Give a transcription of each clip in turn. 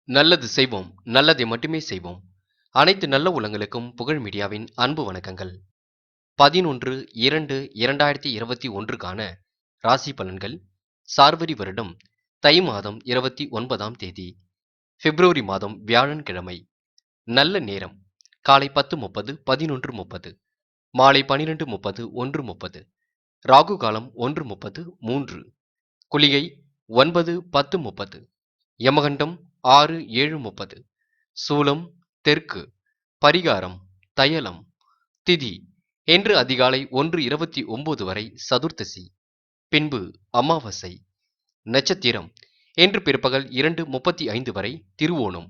நல்லது செய்வோம், நல்லதை மட்டுமே செய்வோம். அனைத்து நல்ல உள்ளங்களுக்கும் புகழ் மீடியாவின் அன்பு வணக்கங்கள். 11/2/2021க்கான ராசி பலன்கள். சார்வரி வருடம் தை மாதம் 29ஆம் தேதி, பிப்ரவரி மாதம் வியாழன்கிழமை. நல்ல நேரம் காலை 10:30 11:30, மாலை 12:30 1:30, ராகு காலம் 1:30 3, குளிகை 9:10:30, யமகண்டம் 6:7:30, சூலம் தெற்கு, பரிகாரம் தயலம், திதி என்று அதிகாலை 1:29 வரை சதுர்த்தசி, பின்பு அமாவாசை. நட்சத்திரம் என்று பிற்பகல் 2:35 வரை திருவோணம்,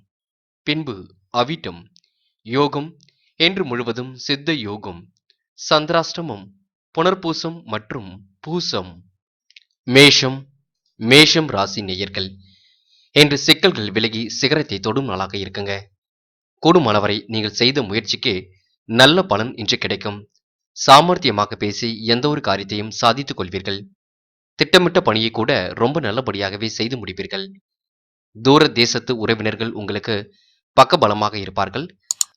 பின்பு அவிட்டம். யோகம் என்று முழுவதும் சித்த யோகம். சந்திராஷ்டமம் புனர்பூசம் மற்றும் பூசம். மேஷம் மேஷம் ராசி நேயர்கள் என்று சிக்கல்கள் விலகி சிகரத்தை தொடும் நாளாக இருக்குங்க. கூடுமானவரை நீங்கள் செய்த முயற்சிக்கு நல்ல பலன் இன்று கிடைக்கும். சாமர்த்தியமாக பேசி எந்த ஒரு காரியத்தையும் சாதித்துக் கொள்வீர்கள். திட்டமிட்ட பணியை கூட ரொம்ப நல்லபடியாகவே செய்து முடிப்பீர்கள். தூர தேசத்து உறவினர்கள் உங்களுக்கு பக்கபலமாக இருப்பார்கள்.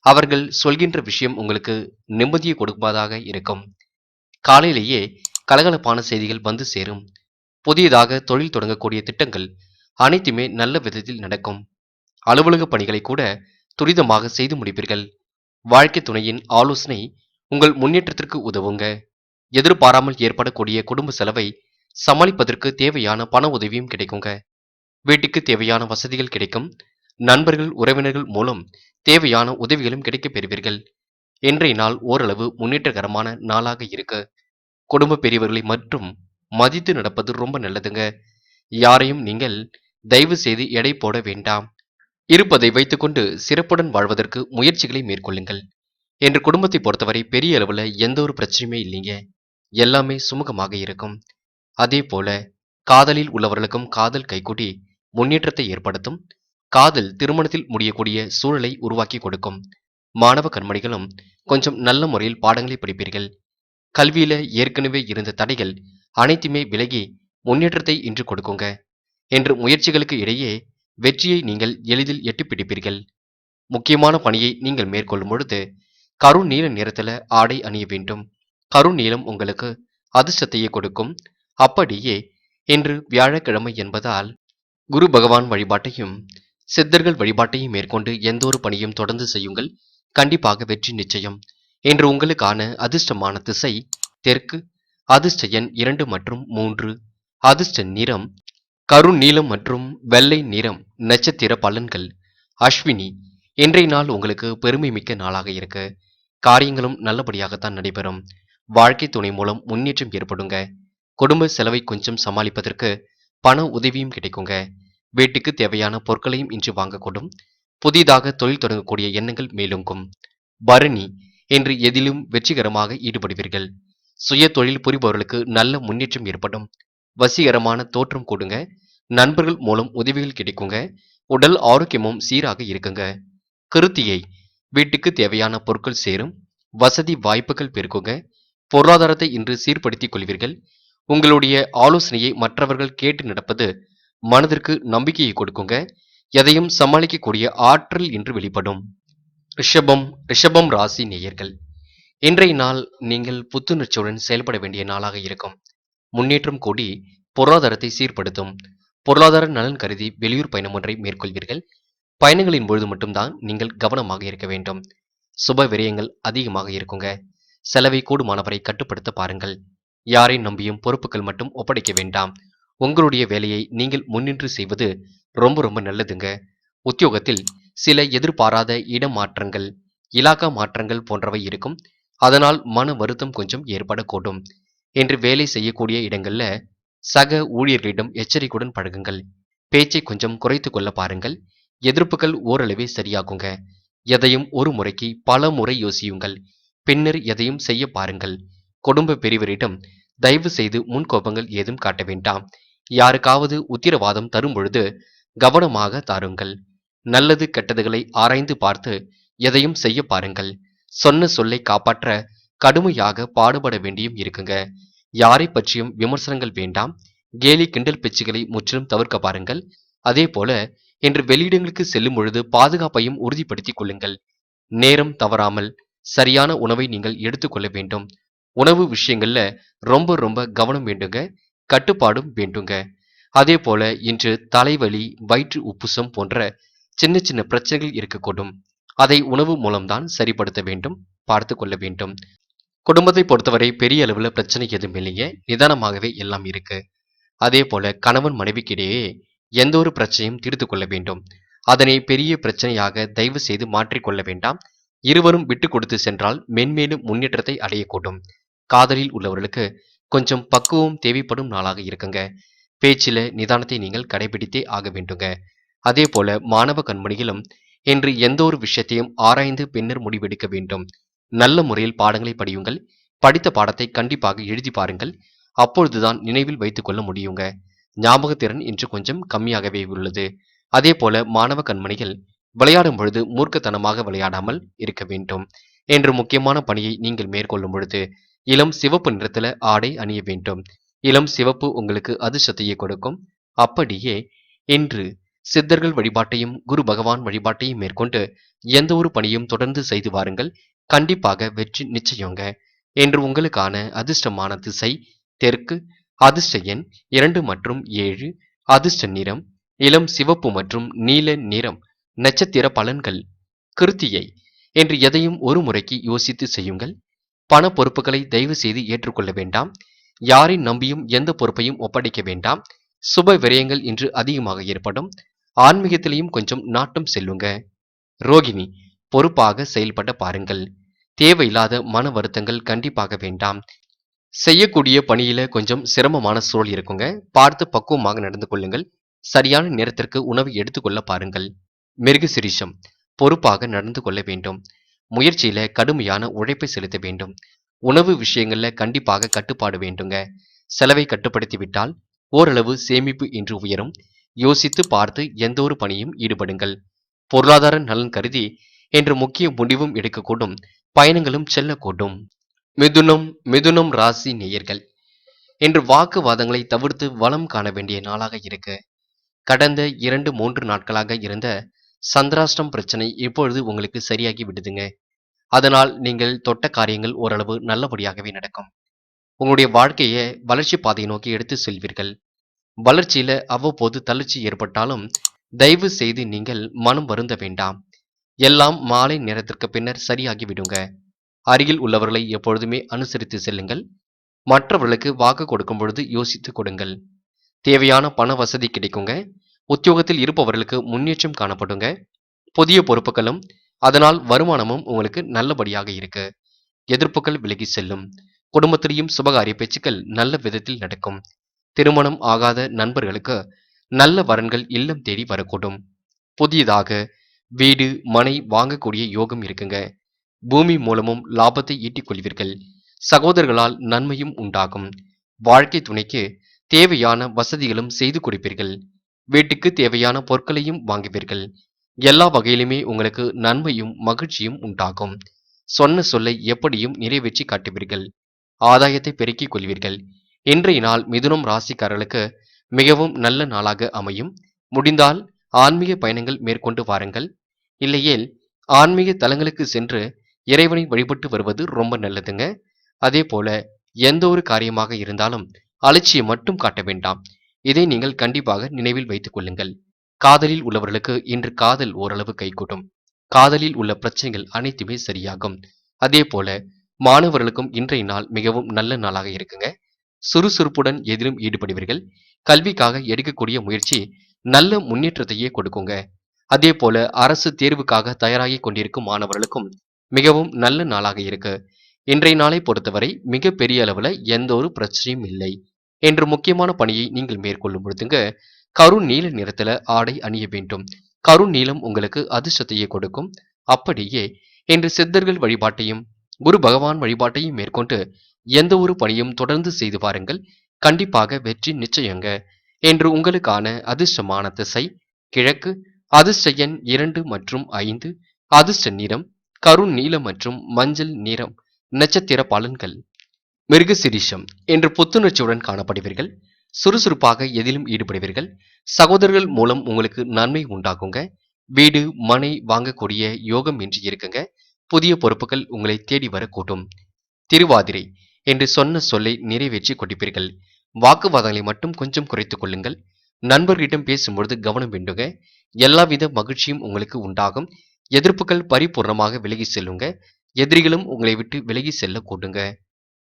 அவர்கள் சொல்கின்ற விஷயம் உங்களுக்கு நிம்மதியை கொடுப்பதாக இருக்கும். காலையிலேயே கலகலப்பான செய்திகள் வந்து சேரும். புதியதாக தொழில் தொடங்கக்கூடிய திட்டங்கள் அனைத்துமே நல்ல விதத்தில் நடக்கும். அலுவலக பணிகளை கூட துரிதமாக செய்து முடிப்பீர்கள். வாழ்க்கை துணையின் ஆலோசனை உங்கள் முன்னேற்றத்திற்கு உதவுங்க. எதிர்பாராமல் ஏற்படக்கூடிய குடும்ப செலவை சமாளிப்பதற்கு தேவையான பண உதவியும் கிடைக்குங்க. வீட்டுக்கு தேவையான வசதிகள் கிடைக்கும். நண்பர்கள் உறவினர்கள் மூலம் தேவையான உதவிகளும் கிடைக்கப் பெறுவீர்கள். இன்றைய நாள் ஓரளவு முன்னேற்றகரமான நாளாக இருக்கு. குடும்ப பெரியவர்களை மற்றும் மதித்து நடப்பது ரொம்ப நல்லதுங்க. யாரையும் நீங்கள் தயவு செய்து எடை போட வேண்டாம். இருப்பதை வைத்துக்கொண்டு சிறப்புடன் வாழ்வதற்கு முயற்சிகளை மேற்கொள்ளுங்கள். என்று குடும்பத்தை பொறுத்தவரை பெரிய அளவுல எந்த ஒரு பிரச்சனையுமே இல்லைங்க. எல்லாமே சுமூகமாக இருக்கும். அதே போல காதலில் உள்ளவர்களுக்கும் காதல் கைகூடி முன்னேற்றத்தை ஏற்படுத்தும். காதல் திருமணத்தில் முடியக்கூடிய சூழலை உருவாக்கி கொடுக்கும். மாணவ கண்மணிகளும் கொஞ்சம் நல்ல முறையில் பாடங்களை படிப்பீர்கள். கல்வியில ஏற்கனவே இருந்த தடைகள் அனைத்துமே விலகி முன்னேற்றத்தை இன்று கொடுக்குங்க. என்று முயற்சிகளுக்கு இடையே வெற்றியை நீங்கள் எளிதில் எட்டிப் பிடிப்பீர்கள். முக்கியமான பணியை நீங்கள் மேற்கொள்ளும் பொழுது கருநீல நிறத்துல ஆடை அணிய வேண்டும். கருநீலம் உங்களுக்கு அதிர்ஷ்டத்தையே கொடுக்கும். அப்படியே இன்று வியாழக்கிழமை என்பதால் குரு பகவான் வழிபாட்டையும் சித்தர்கள் வழிபாட்டையும் மேற்கொண்டு எந்த ஒரு பணியும் தொடர்ந்து செய்யுங்கள். கண்டிப்பாக வெற்றி நிச்சயம். இன்று உங்களுக்கான அதிர்ஷ்டமான திசை தெற்கு. அதிர்ஷ்ட எண் 2 மற்றும் 3. அதிர்ஷ்ட நிறம் கருநீலம் மற்றும் வெள்ளை நிறம். நட்சத்திர பலன்கள். அஸ்வினி. இன்றைய நாள் உங்களுக்கு பெருமை மிக்க நாளாக இருக்கு. காரியங்களும் நல்லபடியாகத்தான் நடைபெறும். வாழ்க்கை துணை மூலம் முன்னேற்றம் ஏற்படுங்க. குடும்ப செலவை கொஞ்சம் சமாளிப்பதற்கு பண உதவியும் கிடைக்குங்க. வீட்டுக்கு தேவையான பொருட்களையும் இன்று வாங்கக்கூடும். புதிதாக தொழில் தொடங்கக்கூடிய எண்ணங்கள் மேலோங்கும். பரணி. என்று எதிலும் வெற்றிகரமாக ஈடுபடுவீர்கள். சுய தொழில் புரிபவர்களுக்கு நல்ல முன்னேற்றம் ஏற்படும். வசீகரமான தோற்றம் கொடுங்க. நண்பர்கள் மூலம் உதவிகள் கிடைக்குங்க. உடல் ஆரோக்கியமும் சீராக இருக்குங்க. கிருத்திகை. வீட்டுக்கு தேவையான பொருட்கள் சேரும். வசதி வாய்ப்புகள் பெருக்குங்க. பொருளாதாரத்தை இன்று சீர்படுத்திக் கொள்வீர்கள். உங்களுடைய ஆலோசனையை மற்றவர்கள் கேட்டு நடப்பது மனதிற்கு நம்பிக்கையை கொடுக்குங்க. எதையும் சமாளிக்கக்கூடிய ஆற்றல் இன்று வெளிப்படும். ரிஷபம் ராசி நேயர்கள். இன்றைய நாள் நீங்கள் புத்துணர்ச்சியுடன் செயல்பட வேண்டிய நாளாக இருக்கும். முன்னேற்றம் கூடி பொருளாதாரத்தை சீர்படுத்தும். பொருளாதார நலன் கருதி வெளியூர் பயணம் ஒன்றை மேற்கொள்வீர்கள். பயணங்களின் பொழுது மட்டும்தான் நீங்கள் கவனமாக இருக்க வேண்டும். சுப விரயங்கள் அதிகமாக இருக்குங்க. செலவை கூடுமானவரை கட்டுப்படுத்த பாருங்கள். யாரை நம்பியும் பொறுப்புகள் மட்டும் ஒப்படைக்க வேண்டாம். உங்களுடைய வேலையை நீங்கள் முன்னின்று செய்வது ரொம்ப ரொம்ப நல்லதுங்க. உத்தியோகத்தில் சில எதிர்பாராத இடமாற்றங்கள், இலாகா மாற்றங்கள் போன்றவை இருக்கும். அதனால் மன வருத்தம் கொஞ்சம் ஏற்படக்கூடும். என்று வேலை செய்யக்கூடிய இடங்கள்ல சக ஊழியர்களிடம் எச்சரிக்கையுடன் பழகுங்கள். பேச்சை கொஞ்சம் குறைத்துக் கொள்ள பாருங்கள். எதிர்ப்புகள் ஓரளவே சரியாகுங்க. எதையும் ஒரு முறைக்கு பல முறை யோசியுங்கள். பின்னர் எதையும் செய்ய பாருங்கள். குடும்ப பெரியவரிடம் தயவு செய்து முன்கோபங்கள் ஏதும் காட்ட வேண்டாம். யாருக்காவது உத்திரவாதம் தரும் பொழுது கவனமாக தாருங்கள். நல்லது கெட்டதுகளை ஆராய்ந்து பார்த்து எதையும் செய்ய பாருங்கள். சொன்ன சொல்லை காப்பாற்ற கடுமையாக பாடுபட வேண்டியும் இருக்குங்க. யாரை பற்றியும் விமர்சனங்கள் வேண்டாம். கேலி கிண்டல் பேச்சுகளை முற்றிலும் தவிர்க்க பாருங்கள். அதே போல என்று வெளியிடங்களுக்கு செல்லும் பொழுது பாதுகாப்பையும் உறுதிப்படுத்திக் கொள்ளுங்கள். நேரம் தவறாமல் சரியான உணவை நீங்கள் எடுத்துக்கொள்ள வேண்டும். உணவு விஷயங்கள்ல ரொம்ப ரொம்ப கவனம் வேண்டுங்க. கட்டுப்பாடும் வேண்டுங்க. அதே போல இன்று தலைவலி, வயிற்று உப்புசம் போன்ற சின்ன சின்ன பிரச்சனைகள் இருக்கக்கூடும். அதை உணவு மூலம்தான் சரிப்படுத்த வேண்டும். பார்த்துக் கொள்ள வேண்டும். குடும்பத்தை பொறுத்தவரை பெரிய அளவுல பிரச்சனை எதுவும் இல்லைங்க. நிதானமாகவே எல்லாம் இருக்கு. அதே போல கணவன் மனைவிக்கிடையே எந்த ஒரு பிரச்சனையும் தீர்த்து கொள்ள வேண்டும். அதனை பெரிய பிரச்சனையாக தயவு செய்து மாற்றிக்கொள்ள வேண்டாம். இருவரும் விட்டு கொடுத்து சென்றால் மென்மேலும் முன்னேற்றத்தை அடையக்கூடும். காதலில் உள்ளவர்களுக்கு கொஞ்சம் பக்குவம் தேவைப்படும் நாளாக இருக்குங்க. பேச்சில நிதானத்தை நீங்கள் கடைபிடித்தே ஆக வேண்டுங்க. அதே போல மாணவ கண்மணிகளும் இன்று எந்த ஒரு விஷயத்தையும் ஆராய்ந்து பின்னர் முடிவெடுக்க வேண்டும். நல்ல முறையில் பாடங்களை படியுங்கள். படித்த பாடத்தை கண்டிப்பாக எழுதி பாருங்கள். அப்பொழுதுதான் நினைவில் வைத்துக் கொள்ள முடியுங்க. ஞாபகத்திறன் இன்று கொஞ்சம் கம்மியாகவே உள்ளது. அதே போல மாணவ கண்மணிகள் விளையாடும் பொழுது மூர்க்கத்தனமாக விளையாடாமல் இருக்க வேண்டும். என்று முக்கியமான பணியை நீங்கள் மேற்கொள்ளும் பொழுது இளம் சிவப்பு நிறத்துல ஆடை அணிய வேண்டும். இளம் சிவப்பு உங்களுக்கு அதிர்ஷ்டத்தையே கொடுக்கும். அப்படியே இன்று சித்தர்கள் வழிபாட்டையும் குரு பகவான் வழிபாட்டையும் மேற்கொண்டு எந்த ஒரு பணியும் தொடர்ந்து செய்து வாருங்கள். கண்டிப்பாக வெற்றி நிச்சயங்க. என்று உங்களுக்கான அதிர்ஷ்டமான திசை தெற்கு, அதிர்ஷ்ட எண் 2 மற்றும் 7, அதிர்ஷ்ட நிறம் இளம் சிவப்பு மற்றும் நீல நிறம். நட்சத்திர பலன்கள். கிருத்திகை. என்று எதையும் ஒரு முறைக்கு யோசித்து செய்யுங்கள். பண பொறுப்புகளை தயவு செய்து ஏற்றுக்கொள்ள வேண்டாம். யாரை நம்பியும் எந்த பொறுப்பையும் ஒப்படைக்க வேண்டாம். சுப விரயங்கள் இன்று அதிகமாக ஏற்படும். ஆன்மீகத்திலையும் கொஞ்சம் நாட்டம் செல்லுங்க. ரோகிணி. பொறுப்பாக செயல்பட பாருங்கள். தேவையில்லாத மன வருத்தங்கள் கண்டிப்பாக வேண்டாம். செய்யக்கூடிய பணியில கொஞ்சம் சிரமமான சூழல் இருக்குங்க. பார்த்து பக்குவமாக நடந்து கொள்ளுங்கள். சரியான நேரத்திற்கு உணவை எடுத்துக்கொள்ள பாருங்கள். மிருகசிரிஷம். பொறுப்பாக நடந்து கொள்ள வேண்டும். முயற்சியில கடுமையான உழைப்பை செலுத்த வேண்டும். உணவு விஷயங்கள்ல கண்டிப்பாக கட்டுப்பாடு வேண்டுங்க. செலவை கட்டுப்படுத்தி விட்டால் ஓரளவு சேமிப்பு இன்று உயரும். யோசித்து பார்த்து எந்த ஒரு பணியும் ஈடுபடுங்கள். பொருளாதார நலன் கருதி என்று முக்கிய முடிவும் எடுக்கக்கூடும். பயணங்களும் செல்லக்கூடும். மிதுனம் ராசி நேயர்கள் இன்று வாக்குவாதங்களை தவிர்த்து வளம் காண வேண்டிய நாளாக இருக்கு. கடந்த 2-3 நாட்களாக இருந்த சந்திராஷ்டம் பிரச்சனை இப்பொழுது உங்களுக்கு சரியாகி விடுதுங்க. அதனால் நீங்கள் தொட்ட காரியங்கள் ஓரளவு நல்லபடியாகவே நடக்கும். உங்களுடைய வாழ்க்கையை வளர்ச்சி பாதையை நோக்கி எடுத்து செல்வீர்கள். வளர்ச்சியில அவ்வப்போது தளர்ச்சி ஏற்பட்டாலும் தயவு செய்து நீங்கள் மனம் வருந்த வேண்டாம். எல்லாம் மாலை நேரத்திற்கு பின்னர் சரியாகி விடுங்க. அருகில் உள்ளவர்களை எப்பொழுதுமே அனுசரித்து செல்லுங்கள். மற்றவர்களுக்கு வாக்கு கொடுக்கும் பொழுது யோசித்து கொடுங்கள். தேவையான பண வசதி கிடைக்குங்க. உத்தியோகத்தில் இருப்பவர்களுக்கு முன்னேற்றம் காணப்படுங்க. புதிய பொறுப்புகளும் அதனால் வருமானமும் உங்களுக்கு நல்லபடியாக இருக்கு. எதிர்ப்புகள் விலகி செல்லும். குடும்பத்திலையும் சுபகாரிய பேச்சுக்கள் நல்ல விதத்தில் நடக்கும். திருமணம் ஆகாத நண்பர்களுக்கு நல்ல வரன்கள் இல்லம் தேடி வரக்கூடும். புதியதாக வீடு மனை வாங்கக்கூடிய யோகம் இருக்குங்க. பூமி மூலமும் லாபத்தை ஈட்டிக் கொள்வீர்கள். சகோதரர்களால் நன்மையும் உண்டாகும். வாழ்க்கை துணைக்கு தேவையான வசதிகளும் செய்து கொடுப்பீர்கள். வீட்டுக்கு தேவையான பொருட்களையும் வாங்குவீர்கள். எல்லா வகையிலுமே உங்களுக்கு நன்மையும் மகிழ்ச்சியும் உண்டாகும். சொன்ன சொல்லை எப்படியும் நிறைவேற்றி காட்டுவீர்கள். ஆதாயத்தை பெருக்கிக் கொள்வீர்கள். இன்றைய நாள் மிதுனம் ராசிக்காரர்களுக்கு மிகவும் நல்ல நாளாக அமையும். முடிந்தால் ஆன்மீக பயணங்கள் மேற்கொண்டு வாருங்கள். இல்லையேல் ஆன்மீக தலங்களுக்கு சென்று இறைவனை வழிபட்டு வருவது ரொம்ப நல்லதுங்க. அதே போல எந்த ஒரு காரியமாக இருந்தாலும் அலட்சியம் மட்டும் காட்ட வேண்டாம். இதை நீங்கள் கண்டிப்பாக நினைவில் வைத்துக் கொள்ளுங்கள். காதலில் உள்ளவர்களுக்கு இன்று காதல் ஓரளவு கைகூடும். காதலில் உள்ள பிரச்சனைகள் அனைத்துமே சரியாகும். அதே போல மாணவர்களுக்கும் இன்றைய நாள் மிகவும் நல்ல நாளாக இருக்குங்க. சுறுசுறுப்புடன் எதிலும் ஈடுபடுவீர்கள். கல்விக்காக எடுக்கக்கூடிய முயற்சி நல்ல முன்னேற்றத்தையே கொடுக்குங்க. அதே போல அரசு தேர்வுக்காக தயாராகி கொண்டிருக்கும் மாணவர்களுக்கும் மிகவும் நல்ல நாளாக இருக்கு. இன்றைய நாளை பொறுத்தவரை மிக பெரிய அளவுல எந்த ஒரு பிரச்சனையும் இல்லை. என்று முக்கியமான பணியை நீங்கள் மேற்கொள்ளும் பொழுதுங்க கரும் நீல நிறத்துல ஆடை அணிய வேண்டும். கரும் நீலம் உங்களுக்கு அதிர்ஷ்டத்தையே கொடுக்கும். அப்படியே இன்று சித்தர்கள் வழிபாட்டையும் குரு பகவான் வழிபாட்டையும் மேற்கொண்டு எந்த ஒரு பணியும் தொடர்ந்து செய்து பாருங்கள். கண்டிப்பாக வெற்றி நிச்சயங்க. என்று உங்களுக்கான அதிர்ஷ்டமான திசை கிழக்கு, அதிர்ஷ்ட எண் 2 மற்றும் 5, அதிர்ஷ்ட நிறம் கரும் நீலம் மற்றும் மஞ்சள் நிறம். நட்சத்திர பலன்கள். மிருகசிரிஷம் இன்று புத்துணர்ச்சியுடன் காணப்படுவீர்கள். சுறுசுறுப்பாக எதிலும் ஈடுபடுவீர்கள். சகோதரர்கள் மூலம் உங்களுக்கு நன்மை உண்டாகுங்க. வீடு, மனை வாங்கக்கூடிய யோகம் இன்று இருக்குங்க. புதிய பொறுப்புகள் உங்களை தேடி வரக்கூடும். திருவாதிரை என்று சொன்ன சொல்லை நிறைவேற்றி கொண்டிருப்பீர்கள். வாக்குவாதங்களை மட்டும் கொஞ்சம் குறைத்துக் கொள்ளுங்கள். நண்பர்களிடம் பேசும்பொழுது கவனம் வேண்டுங்க. எல்லாவித மகிழ்ச்சியும் உங்களுக்கு உண்டாகும். எதிர்ப்புகள் பரிபூர்ணமாக விலகி செல்லுங்க. எதிரிகளும் உங்களை விட்டு விலகி செல்ல கூடுங்க.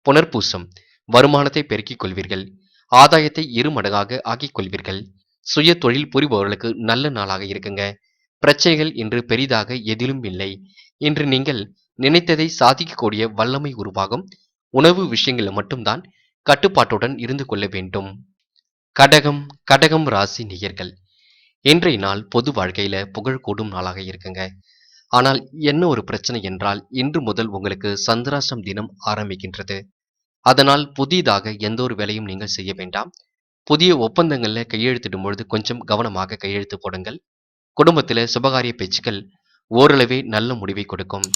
புனர்பூசம் வருமானத்தை பெருக்கிக் கொள்வீர்கள். ஆதாயத்தை இருமடங்காக ஆக்கிக் கொள்வீர்கள். சுய தொழில் புரிபவர்களுக்கு நல்ல நாளாக இருக்குங்க. பிரச்சனைகள் இன்று பெரிதாக எதிலும் இல்லை. இன்று நீங்கள் நினைத்ததை சாதிக்கக்கூடிய வல்லமை உருவாகும். உணவு விஷயங்களில் மட்டும்தான் கட்டுப்பாட்டுடன் இருந்து கொள்ள வேண்டும். கடகம் கடகம் ராசி நேயர்கள், இன்றைய நாள் பொது வாழ்க்கையில புகழ் கூடும் நாளாக இருக்குங்க. ஆனால் என்ன ஒரு பிரச்சனை என்றால், இன்று முதல் உங்களுக்கு சந்திராஷ்டம் தினம் ஆரம்பிக்கின்றது. அதனால் புதிதாக எந்த ஒரு வேலையும் நீங்கள் செய்ய வேண்டாம். புதிய ஒப்பந்தங்கள்ல கையெழுத்திடும் பொழுது கொஞ்சம் கவனமாக கையெழுத்து போடுங்கள். குடும்பத்தில சுபகாரிய பேச்சுக்கள் ஓரளவே நல்ல முடிவை கொடுக்கும்.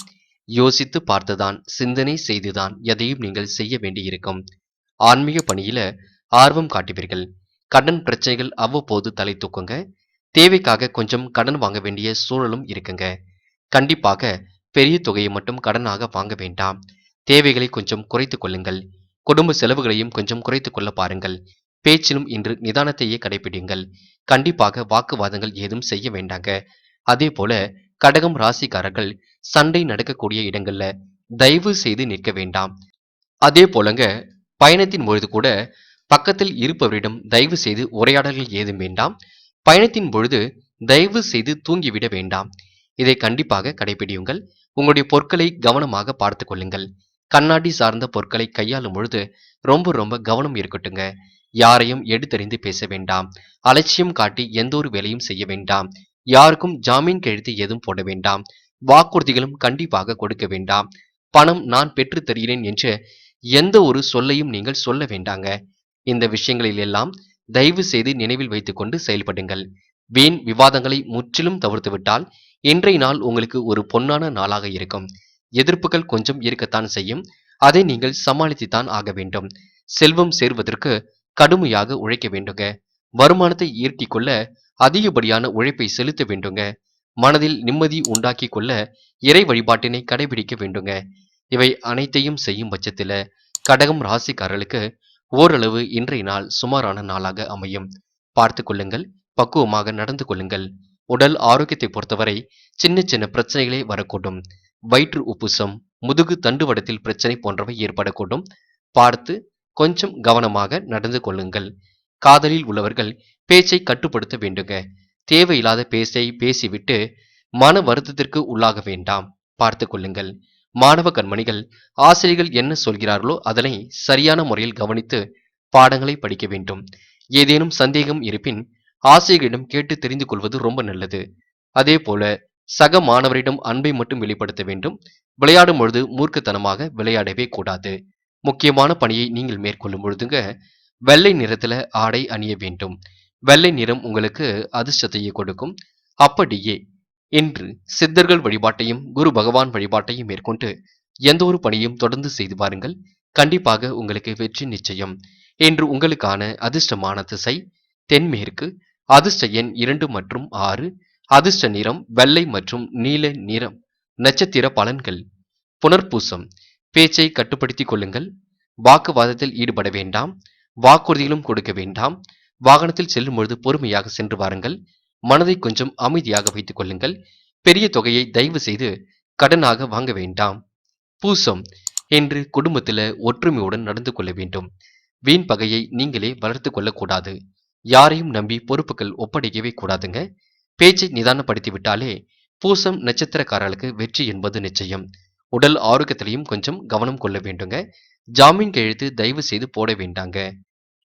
யோசித்து பார்த்துதான், சிந்தனை செய்துதான் எதையும் நீங்கள் செய்ய வேண்டியிருக்கும். ஆன்மீக பணியில ஆர்வம் காட்டுவீர்கள். கடன் பிரச்சனைகள் அவ்வப்போது தலை தூக்குங்க. தேவைக்காக கொஞ்சம் கடன் வாங்க வேண்டிய சூழலும் இருக்குங்க. கண்டிப்பாக பெரிய தொகையை மட்டும் கடனாக வாங்க வேண்டாம். தேவைகளை கொஞ்சம் குறைத்துக் கொள்ளுங்கள். குடும்ப செலவுகளையும் கொஞ்சம் குறைத்துக் கொள்ள பாருங்கள். பேச்சிலும் இன்று நிதானத்தையே கடைபிடிங்கள். கண்டிப்பாக வாக்குவாதங்கள் ஏதும் செய்ய வேண்டாங்க. அதே போல கடகம் ராசிக்காரர்கள் சண்டை நடக்கக்கூடிய இடங்கள்ல தயவு செய்து நிற்க வேண்டாம். அதே போலங்க, பயணத்தின் பொழுது கூட பக்கத்தில் இருப்பவரிடம் தயவு செய்து உரையாடல்கள் ஏதும் வேண்டாம். பயணத்தின் பொழுது தயவு செய்து தூங்கிவிட வேண்டாம். இதை கண்டிப்பாக கடைபிடியுங்கள். உங்களுடைய பொருட்களை கவனமாக பார்த்துக் கொள்ளுங்கள். கண்ணாடி சார்ந்த பொருட்களை கையாளும் பொழுது ரொம்ப ரொம்ப கவனம் இருக்கட்டுங்க. யாரையும் எடுத்தறிந்து பேச வேண்டாம். அலட்சியம் காட்டி எந்த ஒரு வேலையும் செய்ய வேண்டாம். யாருக்கும் ஜாமீன் கையெழுத்து எதுவும் போட வேண்டாம். வாக்குறுதிகளும் கண்டிப்பாக கொடுக்க வேண்டாம். பணம் நான் பெற்றுத் தருகிறேன் என்ற எந்த ஒரு சொல்லையும் நீங்கள் சொல்ல வேண்டாங்க. இந்த விஷயங்களில் எல்லாம் தயவு செய்து நினைவில் வைத்துக் கொண்டு செயல்படுங்கள். வீண் விவாதங்களை முற்றிலும் தவிர்த்துவிட்டால் இன்றைய நாள் உங்களுக்கு ஒரு பொன்னான நாளாக இருக்கும். எதிர்ப்புகள் கொஞ்சம் இருக்கத்தான் செய்யும். அதை நீங்கள் சமாளித்துத்தான் ஆக வேண்டும். செல்வம் சேர்வதற்கு கடுமையாக உழைக்க வேண்டுங்க. வருமானத்தை ஈர்த்திக் கொள்ள அதிகப்படியான உழைப்பை செலுத்த வேண்டுங்க. மனதில் நிம்மதி உண்டாக்கி கொள்ள இறை வழிபாட்டினை கடைபிடிக்க வேண்டுங்க. இவை அனைத்தையும் செய்யும் பட்சத்தில கடகம் ராசிக்காரர்களுக்கு ஓரளவு இன்றைய நாள் சுமாரான நாளாக அமையும். பார்த்து கொள்ளுங்கள். பக்குவமாக நடந்து கொள்ளுங்கள். உடல் ஆரோக்கியத்தை பொறுத்தவரை சின்ன சின்ன பிரச்சனைகளே வரக்கூடும். வயிற்று உப்புசம், முதுகு தண்டுவடத்தில் பிரச்சனை போன்றவை ஏற்படக்கூடும். பார்த்து கொஞ்சம் கவனமாக நடந்து கொள்ளுங்கள். காதலில் உள்ளவர்கள் பேச்சை கட்டுப்படுத்த வேண்டுங்க. தேவையில்லாத பேச்சை பேசிவிட்டு மன வருத்தத்திற்கு உள்ளாக வேண்டாம். பார்த்து கொள்ளுங்கள். மாணவ கண்மணிகள் ஆசிரியர்கள் என்ன சொல்கிறார்களோ அதனை சரியான முறையில் கவனித்து பாடங்களை படிக்க வேண்டும். ஏதேனும் சந்தேகம் இருப்பின் ஆசிரியர்களிடம் கேட்டு தெரிந்து கொள்வது ரொம்ப நல்லது. அதே போல சக மாணவரிடம் அன்பை மட்டும் வெளிப்படுத்த வேண்டும். விளையாடும் பொழுது மூர்க்கத்தனமாக விளையாடவே கூடாது. முக்கியமான பணியை நீங்கள் மேற்கொள்ளும் பொழுதுங்க, வெள்ளை நிறத்துல ஆடை அணிய வேண்டும். வெள்ளை நிறம் உங்களுக்கு அதிர்ஷ்டத்தையே கொடுக்கும். அப்படியே இன்று சித்தர்கள் வழிபாட்டையும் குரு பகவான் வழிபாட்டையும் மேற்கொண்டு எந்த ஒரு பணியும் தொடர்ந்து செய்து பாருங்கள். கண்டிப்பாக உங்களுக்கு வெற்றி நிச்சயம். இன்று உங்களுக்கான அதிர்ஷ்டமான திசை தென்மேற்கு. அதிர்ஷ்ட எண் 2 மற்றும் 6. அதிர்ஷ்ட நிறம் வெள்ளை மற்றும் நீல நிறம். நட்சத்திர பலன்கள். புனர்பூசம் பேச்சை கட்டுப்படுத்திக் கொள்ளுங்கள். வாக்குவாதத்தில் ஈடுபட வேண்டாம். வாக்குறுதிகளும் கொடுக்க வேண்டாம். வாகனத்தில் செல்லும் பொழுது பொறுமையாக சென்று வாருங்கள். மனதை கொஞ்சம் அமைதியாக வைத்துக் கொள்ளுங்கள். பெரிய தொகையை தயவு செய்து கடனாக வாங்க வேண்டாம். பூசம் என்று குடும்பத்தில ஒற்றுமையுடன் நடந்து கொள்ள வேண்டும். வீண் பகையை நீங்களே வளர்த்து கொள்ளக்கூடாது. யாரையும் நம்பி பொறுப்புகள் ஒப்படைக்கவே கூடாதுங்க. பேச்சை நிதானப்படுத்தி விட்டாலே பூசம் நட்சத்திரக்காரர்களுக்கு வெற்றி என்பது நிச்சயம். உடல் ஆரோக்கியத்திலையும் கொஞ்சம் கவனம் கொள்ள வேண்டுங்க. ஜாமீன் கையெழுத்து தயவு செய்து போட வேண்டாங்க.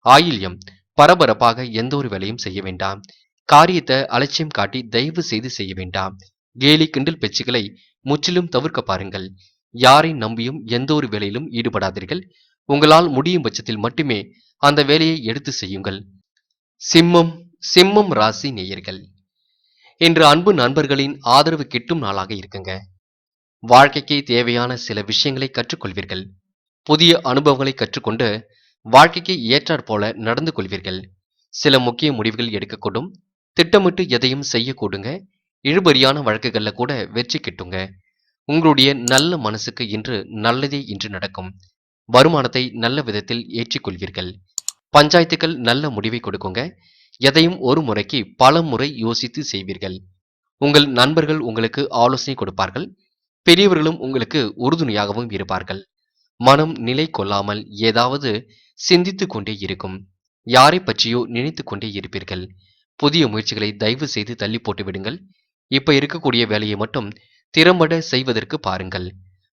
ஆயில்யம் பரபரப்பாக எந்த ஒரு வேலையும் செய்ய வேண்டாம். காரியத்தை அலட்சியம் காட்டி தயவு செய்து செய்ய வேண்டாம். கேலி கிண்டல் பேச்சுக்களை முற்றிலும் தவிர்க்க பாருங்கள். யாரை நம்பியும் எந்த ஒரு வேலையிலும் ஈடுபடாதீர்கள். உங்களால் முடியும் பட்சத்தில் மட்டுமே அந்த வேலையை எடுத்து செய்யுங்கள். சிம்மம் சிம்மம் ராசி நேயர்கள், இன்று அன்பு நண்பர்களின் ஆதரவு கிட்டும் நாளாக இருக்குங்க. வாழ்க்கைக்கு தேவையான சில விஷயங்களை கற்றுக்கொள்வீர்கள். புதிய அனுபவங்களை கற்றுக்கொண்டு வாழ்க்கைக்கு ஏற்றாற் போல நடந்து கொள்வீர்கள். சில முக்கிய முடிவுகள் எடுக்கக்கூடும். திட்டமிட்டு எதையும் செய்யக்கூடுங்க. இழுபறியான வழக்குகள்ல கூட வெற்றி கிட்டுங்க. உங்களுடைய நல்ல மனசுக்கு இன்று நல்லதே இன்று நடக்கும். வருமானத்தை நல்ல விதத்தில் ஏற்றிக் கொள்வீர்கள். பஞ்சாயத்துக்கள் நல்ல முடிவை கொடுக்குங்க. எதையும் ஒரு முறைக்கு பல முறை யோசித்து செய்வீர்கள். உங்கள் நண்பர்கள் உங்களுக்கு ஆலோசனை கொடுப்பார்கள். பெரியவர்களும் உங்களுக்கு உறுதுணையாகவும் இருப்பார்கள். மனம் நிலை கொள்ளாமல் ஏதாவது சிந்தித்துக் கொண்டே இருக்கும். யாரை பற்றியோ நினைத்துக் கொண்டே இருப்பீர்கள். புதிய முயற்சிகளை தயவு செய்து தள்ளி போட்டு விடுங்கள். இப்ப இருக்கக்கூடிய வேலையை மட்டும் திறம்பட செய்வதற்கு பாருங்கள்.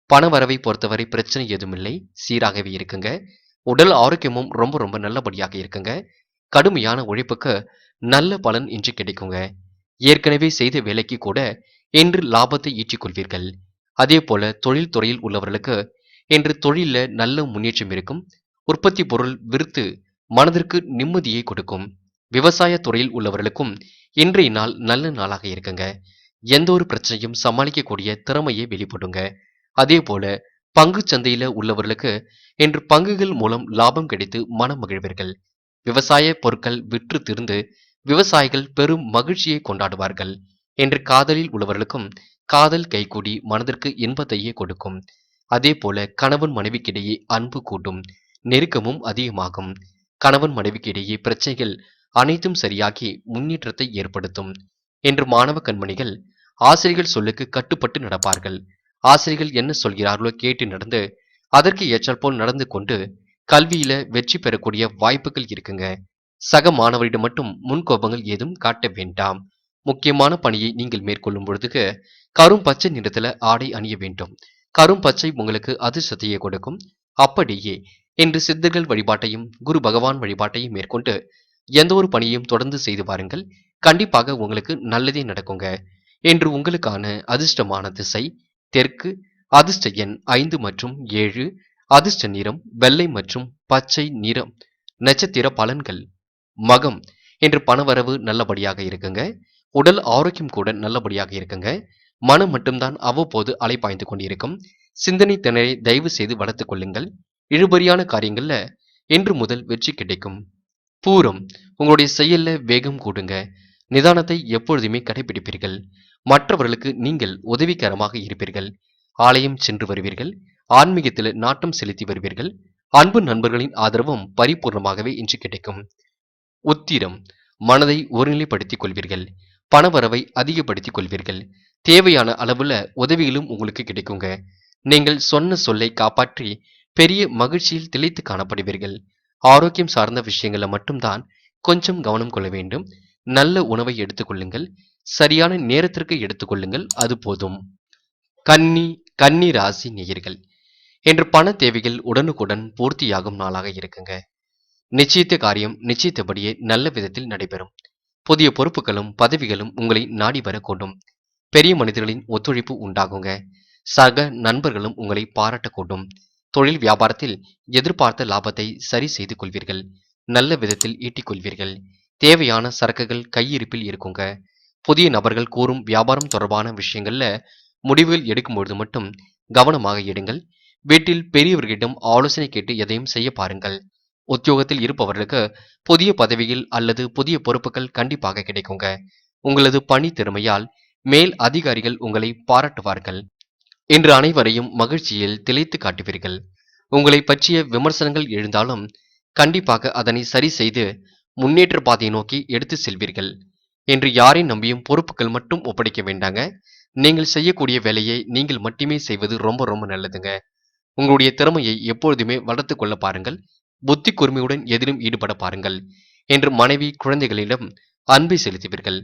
பண வரவை பொறுத்தவரை பிரச்சனை எதுவுமில்லை. சீராகவே இருக்குங்க. உடல் ஆரோக்கியமும் ரொம்ப ரொம்ப நல்லபடியாக இருக்குங்க. கடுமையான உழைப்புக்கு நல்ல பலன் இன்று கிடைக்குங்க. ஏற்கனவே செய்த வேலைக்கு கூட இன்று லாபத்தை ஈட்டிக் கொள்வீர்கள். அதே போல தொழில் துறையில் உள்ளவர்களுக்கு இன்று தொழில்ல நல்ல முன்னேற்றம் இருக்கும். உற்பத்தி பொருள் விற்று மனதிற்கு நிம்மதியை கொடுக்கும். விவசாய துறையில் உள்ளவர்களுக்கும் இன்றைய நாள் நல்ல நாளாக இருக்குங்க. எந்த ஒரு பிரச்சனையும் சமாளிக்கக்கூடிய திறமையை வெளிப்படுங்க. அதே போல பங்கு சந்தையில உள்ளவர்களுக்கு இன்று பங்குகள் மூலம் லாபம் கிடைத்து மனம் மகிழ்வீர்கள். விவசாய பொருட்கள் விற்று தீர்ந்து விவசாயிகள் பெரும் மகிழ்ச்சியை கொண்டாடுவார்கள். என்று காதலில் உள்ளவர்களுக்கும் காதல் கைகூடி மனதிற்கு இன்பத்தையே கொடுக்கும். அதே போல கணவன் மனைவிக்கிடையே அன்பு கூட்டும். நெருக்கமும் அதிகமாகும். கணவன் மனைவிக்கிடையே பிரச்சனைகள் அனைத்தும் சரியாகி முன்னேற்றத்தை ஏற்படுத்தும். என்று மாணவ கண்மணிகள் ஆசிரியர்கள் சொல்லுக்கு கட்டுப்பட்டு நடப்பார்கள். ஆசிரியர்கள் என்ன சொல்கிறார்களோ கேட்டு நடந்து அதற்கு ஏற்றாற்போல் நடந்து கொண்டு கல்வியில வெற்றி பெறக்கூடிய வாய்ப்புகள் இருக்குங்க. சக மாணவரிடம் மட்டும் முன்கோபங்கள் ஏதும் காட்ட வேண்டாம். முக்கியமான பணியை நீங்கள் மேற்கொள்ளும் பொழுதுக்கு கரும் பச்சை நிறத்துல ஆடை அணிய வேண்டும். கரும் பச்சை உங்களுக்கு அதிர்ஷ்டத்தையே கொடுக்கும். அப்படியே இன்று சித்தர்கள் வழிபாட்டையும் குரு பகவான் வழிபாட்டையும் மேற்கொண்டு எந்த ஒரு பணியையும் தொடர்ந்து செய்து பாருங்கள். கண்டிப்பாக உங்களுக்கு நல்லதே நடக்குங்க. இன்று உங்களுக்கான அதிர்ஷ்டமான திசை தெற்கு. அதிர்ஷ்ட எண் 5 மற்றும் 7. அதிர்ஷ்ட நிறம் வெள்ளை மற்றும் பச்சை நிறம். நட்சத்திர பலன்கள் மகம். இன்று பணவரவு நல்லபடியாக இருக்குங்க. உடல் ஆரோக்கியம் கூட நல்லபடியாக இருக்குங்க. மனம் மட்டும்தான் அவ்வப்போது அலைபாய்ந்து கொண்டிருக்கும். சிந்தனை திறனை தயவு செய்து வளர்த்துக் கொள்ளுங்கள். இழுபறியான காரியங்கள்ல இன்று முதல் வெற்றி கிடைக்கும். பூரம். உங்களுடைய செயல்ல வேகம் கூடுங்க. நிதானத்தை எப்பொழுதுமே கடைபிடிப்பீர்கள். மற்றவர்களுக்கு நீங்கள் உதவிகரமாக இருப்பீர்கள். ஆலயம் சென்று வருவீர்கள். ஆன்மீகத்தில் நாட்டம் செலுத்தி வருவீர்கள். அன்பு நண்பர்களின் ஆதரவும் பரிபூர்ணமாகவே இன்று கிடைக்கும். உத்திரம். மனதை ஒருநிலைப்படுத்திக் கொள்வீர்கள். பணவரவை அதிகப்படுத்திக் கொள்வீர்கள். தேவையான அளவுல உதவிகளும் உங்களுக்கு கிடைக்குங்க. நீங்கள் சொன்ன சொல்லை காப்பாற்றி பெரிய மகிழ்ச்சியில் திளைத்து காணப்படுவீர்கள். ஆரோக்கியம் சார்ந்த விஷயங்கள மட்டும்தான் கொஞ்சம் கவனம் கொள்ள வேண்டும். நல்ல உணவை எடுத்துக்கொள்ளுங்கள். சரியான நேரத்திற்கு எடுத்துக்கொள்ளுங்கள். அது போதும். கன்னி. கன்னி ராசி நேயர்கள் இன்று பண தேவைகள் உடனுக்குடன் பூர்த்தியாகும் நாளாக இருக்குங்க. நிச்சயித்த காரியம் நிச்சயித்தபடியே நல்ல விதத்தில் நடைபெறும். புதிய பொறுப்புகளும் பதவிகளும் உங்களை நாடி வரக்கூடும். பெரிய மனிதர்களின் ஒத்துழைப்பு உண்டாகுங்க. சக நண்பர்களும் உங்களை பாராட்டக்கூடும். தொழில் வியாபாரத்தில் எதிர்பார்த்த லாபத்தை சரி செய்து கொள்வீர்கள். நல்ல விதத்தில் ஈட்டிக் கொள்வீர்கள். தேவையான சரக்குகள் கையிருப்பில் இருக்குங்க. புதிய நபர்கள் கூறும் வியாபாரம் தொடர்பான விஷயங்கள்ல முடிவுகள் எடுக்கும் பொழுது மட்டும் கவனமாக எடுங்கள். வீட்டில் பெரியவர்களிடம் ஆலோசனை கேட்டு எதையும் செய்ய பாருங்கள். உத்தியோகத்தில் இருப்பவர்களுக்கு புதிய பதவிகள் அல்லது புதிய பொறுப்புகள் கண்டிப்பாக கிடைக்குங்க. உங்களது பணி திறமையால் மேல் அதிகாரிகள் உங்களை பாராட்டுவார்கள். இன்று அனைவரையும் மகிழ்ச்சியில் திளைத்து காட்டுவீர்கள். உங்களை பற்றிய விமர்சனங்கள் எழுந்தாலும் கண்டிப்பாக அதனை சரி செய்து முன்னேற்ற பாதையை நோக்கி எடுத்து செல்வீர்கள். என்று யாரை நம்பியும் பொறுப்புகள் மட்டும் ஒப்படைக்க வேண்டாங்க. நீங்கள் செய்யக்கூடிய வேலையை நீங்கள் மட்டுமே செய்வது ரொம்ப ரொம்ப நல்லதுங்க. உங்களுடைய திறமையை எப்பொழுதுமே வளர்த்து கொள்ள பாருங்கள். புத்தி கூர்மையுடன் எதிலும் ஈடுபட பாருங்கள். என்று மனைவி குழந்தைகளிடம் அன்பை செலுத்துவீர்கள்.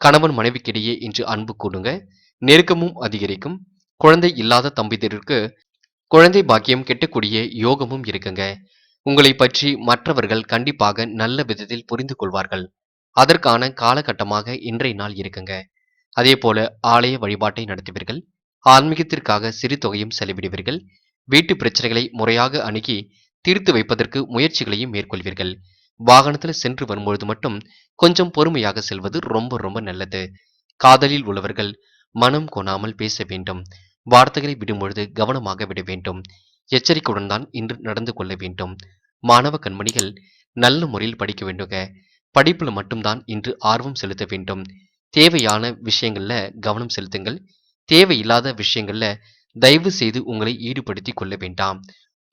கணவன் மனைவிக்கிடையே இன்று அன்பு கூடுங்க. நெருக்கமும் அதிகரிக்கும். குழந்தை இல்லாத தம்பதியருக்கு குழந்தை பாக்கியம் கெட்டக்கூடிய யோகமும் இருக்குங்க. உங்களை பற்றி மற்றவர்கள் கண்டிப்பாக நல்ல விதத்தில் புரிந்து கொள்வார்கள். அதற்கான காலகட்டமாக இன்றைய நாள் இருக்குங்க. அதே போல ஆலய வழிபாட்டை நடத்துவீர்கள். ஆன்மீகத்திற்காக சிறு தொகையும் செலவிடுவீர்கள். வீட்டு பிரச்சனைகளை முறையாக அணுகி தீர்த்து வைப்பதற்கு முயற்சிகளையும் மேற்கொள்வீர்கள். வாகனத்தில் சென்று வரும்பொழுது மட்டும் கொஞ்சம் பொறுமையாக செல்வது ரொம்ப ரொம்ப நல்லது. காதலில் உள்ளவர்கள் மனம் கொணாமல் பேச வேண்டும். வார்த்தைகளை விடும்பொழுது கவனமாக விட வேண்டும். எச்சரிக்கையுடன் தான் இன்று நடந்து கொள்ள வேண்டும். மாணவ கண்மணிகள் நல்ல முறையில் படிக்க வேண்டுங்க. படிப்புல மட்டும்தான் இன்று ஆர்வம் செலுத்த வேண்டும். தேவையான விஷயங்கள்ல கவனம் செலுத்துங்கள். தேவையில்லாத விஷயங்கள்ல தயவு செய்து உங்களை ஈடுபடுத்திக் கொள்ள வேண்டாம்.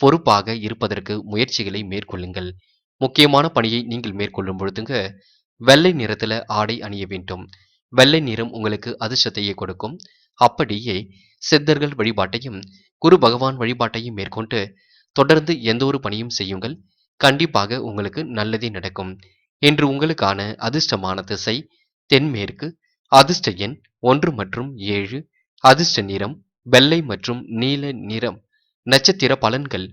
பொறுப்பாக இருப்பதற்கு முயற்சிகளை மேற்கொள்ளுங்கள். முக்கியமான பணியை நீங்கள் மேற்கொள்ளும் பொழுதுங்க, வெள்ளை நிறத்துல ஆடை அணிய வேண்டும். வெள்ளை நிறம் உங்களுக்கு அதிர்ஷ்டத்தையே கொடுக்கும். அப்படியே சித்தர்கள் வழிபாட்டையும், குரு பகவான் வழிபாட்டையும் மேற்கொண்டு தொடர்ந்து எந்த ஒரு பணியும் செய்யுங்கள். கண்டிப்பாக உங்களுக்கு நல்லதே நடக்கும். இன்று உங்களுக்கான அதிர்ஷ்டமான திசை தென்மேற்கு. அதிர்ஷ்ட எண் 1 மற்றும் 7. அதிர்ஷ்ட நிறம் வெள்ளை மற்றும் நீல நிறம். நட்சத்திர பலன்கள்: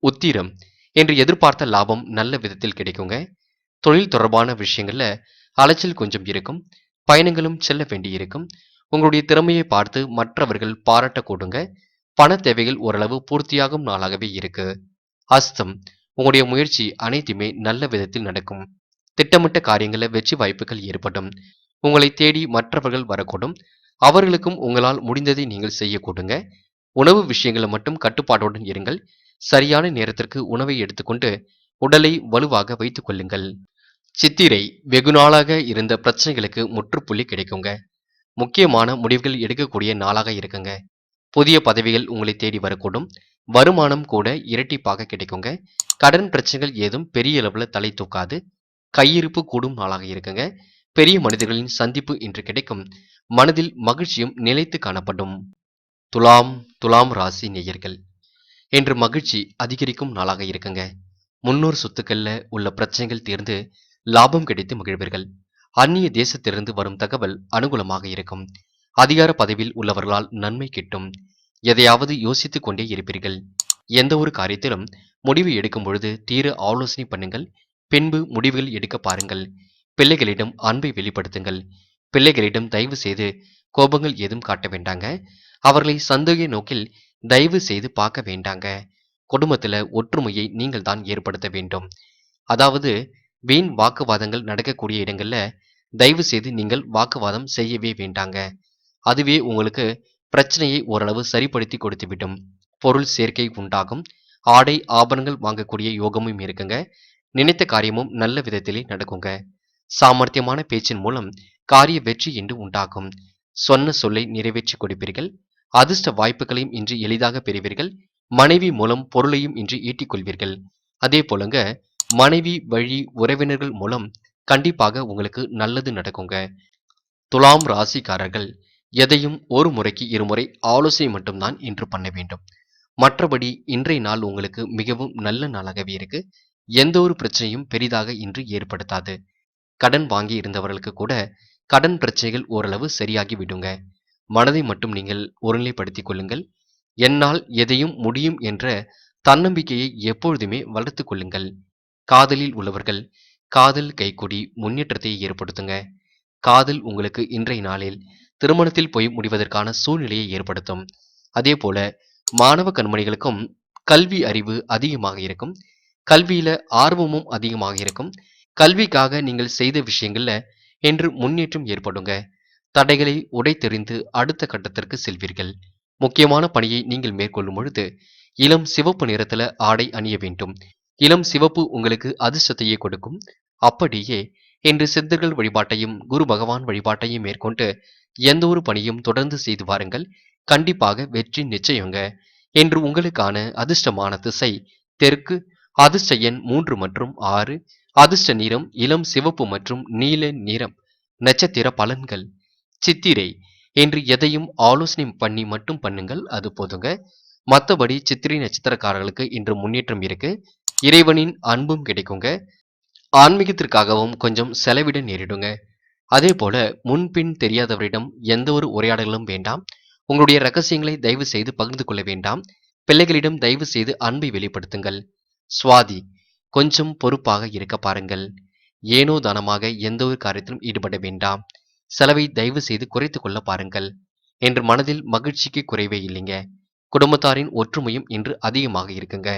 உத்திரம். என்று எதிர்பார்த்த லாபம் நல்ல விதத்தில் கிடைக்குங்க. தொழில் தொடர்பான விஷயங்கள்ல அலைச்சல் கொஞ்சம் இருக்கும். பயணங்களும் செல்ல வேண்டியிருக்கும். உங்களுடைய திறமையை பார்த்து மற்றவர்கள் பாராட்டக்கூடுங்க. பண தேவைகள் ஓரளவு பூர்த்தியாகும் நாளாகவே இருக்கு. ஹஸ்தம். உங்களுடைய முயற்சி அனைத்துமே நல்ல விதத்தில் நடக்கும். திட்டமிட்ட காரியங்களில் வெற்றி வாய்ப்புகள் ஏற்படும். உங்களை தேடி மற்றவர்கள் வரக்கூடும். அவர்களுக்கும் உங்களால் முடிந்ததை நீங்கள் செய்யக்கூடுங்க. உணவு விஷயங்களை மட்டும் கட்டுப்பாட்டுடன் இருங்கள். சரியான நேரத்திற்கு உணவை எடுத்துக்கொண்டு உடலை வலுவாக வைத்துக் கொள்ளுங்கள். சித்திரை. வெகுநாளாக இருந்த பிரச்சனைகளுக்கு முற்றுப்புள்ளி கிடைக்குங்க. முக்கியமான முடிவுகள் எடுக்கக்கூடிய நாளாக இருக்குங்க. புதிய பதவிகள் உங்களை தேடி வரக்கூடும். வருமானம் கூட இரட்டிப்பாக கிடைக்குங்க. கடன் பிரச்சனைகள் ஏதும் பெரிய அளவுல தலை தூக்காது. கையிருப்பு கூடும் நாளாக இருக்குங்க. பெரிய மனிதர்களின் சந்திப்பு இன்று கிடைக்கும். மனதில் மகிழ்ச்சியும் நிலைத்து காணப்படும். துலாம். துலாம் ராசி நேயர்கள், இன்று மகிழ்ச்சி அதிகரிக்கும் நாளாக இருக்குங்க. முன்னோர் சொத்துக்கள்ல உள்ள பிரச்சனைகள் தீர்ந்து லாபம் கிடைத்து மகிழ்வீர்கள். அந்நிய தேசத்திலிருந்து வரும் தகவல் அனுகூலமாக இருக்கும். அதிகார பதவியில் உள்ளவர்களால் நன்மை கிட்டும். எதையாவது யோசித்துக் கொண்டே இருப்பீர்கள். எந்த ஒரு காரியத்திலும் முடிவு எடுக்கும் பொழுது தீர ஆலோசனை பண்ணுங்கள். பின்பு முடிவுகள் எடுக்க பாருங்கள். பிள்ளைகளிடம் அன்பை வெளிப்படுத்துங்கள். பிள்ளைகளிடம் தயவு செய்து கோபங்கள் ஏதும் காட்ட வேண்டாங்க. அவர்களை சந்தேக நோக்கில் தயவு செய்து பார்க்க வேண்டாங்க. குடும்பத்துல ஒற்றுமையை நீங்கள் தான் ஏற்படுத்த வேண்டும். அதாவது வீண் வாக்குவாதங்கள் நடக்கக்கூடிய இடங்கள்ல தயவு செய்து நீங்கள் வாக்குவாதம் செய்யவே வேண்டாங்க. அதுவே உங்களுக்கு பிரச்சனையை ஓரளவு சரிப்படுத்தி கொடுத்துவிடும். பொருள் சேர்க்கை உண்டாகும். ஆடை ஆபரணங்கள் வாங்கக்கூடிய யோகமும் இருக்குங்க. நினைத்த காரியமும் நல்ல விதத்திலே நடக்குங்க. சாமர்த்தியமான பேச்சின் மூலம் காரிய வெற்றி என்று உண்டாகும். சொன்ன சொல்லை நிறைவேற்றி கொடுப்பீர்கள். அதிர்ஷ்ட வாய்ப்புகளையும் இன்று எளிதாக பெறுவீர்கள். மனைவி மூலம் பொருளையும் இன்று ஈட்டிக் கொள்வீர்கள். அதே போலங்க, மனைவி வழி உறவினர்கள் மூலம் கண்டிப்பாக உங்களுக்கு நல்லது நடக்குங்க. துலாம் ராசிக்காரர்கள் எதையும் ஒரு முறைக்கு இருமுறை ஆலோசனை மட்டும்தான் இன்று பண்ண வேண்டும். மற்றபடி இன்றைய நாள் உங்களுக்கு மிகவும் நல்ல நாளாகவே இருக்கு. எந்த ஒரு பிரச்சனையும் பெரிதாக இன்று ஏற்படுத்தாது. கடன் வாங்கி இருந்தவர்களுக்கு கூட கடன் பிரச்சனைகள் ஓரளவு சரியாகி விடுங்க. மனதை மட்டும் நீங்கள் ஒருநிலைப்படுத்திக் கொள்ளுங்கள். என்னால் எதையும் முடியும் என்ற தன்னம்பிக்கையை எப்பொழுதுமே வளர்த்துக் கொள்ளுங்கள். காதலில் உள்ளவர்கள் காதல் கைகூடி முன்னேற்றத்தை ஏற்படுத்துங்க. காதல் உங்களுக்கு இன்றைய நாளில் திருமணத்தில் போய் முடிவதற்கான சூழ்நிலையை ஏற்படுத்தும். அதே போல மாணவ கண்மணிகளுக்கும் கல்வி அறிவு அதிகமாக இருக்கும். கல்வியில ஆர்வமும் அதிகமாக இருக்கும். கல்விக்காக நீங்கள் செய்த விஷயங்கள்ல என்று முன்னேற்றம் ஏற்படுங்க. தடைகளை உடைத்தெறிந்து அடுத்த கட்டத்திற்கு செல்வீர்கள். முக்கியமான பணியை நீங்கள் மேற்கொள்ளும் பொழுது இளம் சிவப்பு நிறத்துல ஆடை அணிய வேண்டும். இளம் சிவப்பு உங்களுக்கு அதிர்ஷ்டத்தையே கொடுக்கும். அப்படியே இன்று சித்தர்கள் வழிபாட்டையும் குரு பகவான் வழிபாட்டையும் மேற்கொண்டு எந்த ஒரு பணியும் தொடர்ந்து செய்து வாருங்கள். கண்டிப்பாக வெற்றி நிச்சயங்க. இன்று உங்களுக்கான அதிர்ஷ்டமான திசை தெற்கு. அதிர்ஷ்ட எண் 3 மற்றும் 6. அதிர்ஷ்ட நிறம் இளம் சிவப்பு மற்றும் நீல நிறம். நட்சத்திர பலன்கள்: சித்திரை. என்று எதையும் ஆலோசனை பண்ணி மட்டும் பண்ணுங்கள், அது போதுங்க. மற்றபடி சித்திரை நட்சத்திரக்காரர்களுக்கு இன்று முன்னேற்றம் இருக்கு. இறைவனின் அன்பும் கிடைக்குங்க. ஆன்மீகத்திற்காகவும் கொஞ்சம் செலவிட நேரிடுங்க. அதே போல முன்பின் தெரியாதவரிடம் எந்த ஒரு உரையாடலும் வேண்டாம். உங்களுடைய ரகசியங்களை தயவு செய்து பகிர்ந்து கொள்ள வேண்டாம். பிள்ளைகளிடம் தயவு செய்து அன்பை வெளிப்படுத்துங்கள். சுவாதி. கொஞ்சம் பொறுப்பாக இருக்க பாருங்கள். ஏனோ தானமாக எந்த ஒரு காரியத்திலும் ஈடுபட வேண்டாம். செலவை தயவு செய்து குறைத்துக் கொள்ள பாருங்கள். என்று மனதில் மகிழ்ச்சிக்கு குறைவே இல்லைங்க. குடும்பத்தாரின் ஒற்றுமையும் இன்று அதிகமாக இருக்குங்க.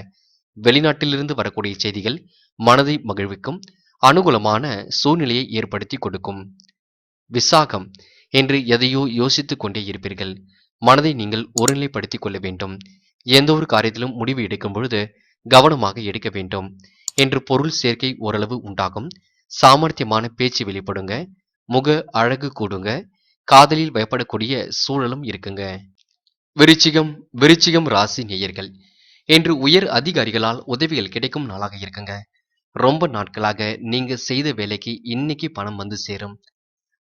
வெளிநாட்டிலிருந்து வரக்கூடிய செய்திகள் மனதை மகிழ்விக்கும். அனுகூலமான சூழ்நிலையை ஏற்படுத்தி கொடுக்கும். விசாகம். என்று எதையோ யோசித்துக் கொண்டே இருப்பீர்கள். மனதை நீங்கள் ஒருநிலைப்படுத்திக் கொள்ள வேண்டும். எந்த ஒரு காரியத்திலும் முடிவு எடுக்கும் பொழுது கவனமாக எடுக்க வேண்டும். என்று பொருள் சேர்க்கை ஓரளவு உண்டாகும். சாமர்த்தியமான பேச்சு வெளிப்படுங்க. முக அழகு கூடுங்க. காதலில் பயப்படக்கூடிய சூழலும் இருக்குங்க. விருச்சிகம் விருச்சிகம் ராசி நேயர்கள், இன்று உயர் அதிகாரிகளால் உதவிகள் கிடைக்கும் நாளாக இருக்குங்க. ரொம்ப நாட்களாக நீங்க செய்த வேலைக்கு இன்னைக்கு பணம் வந்து சேரும்.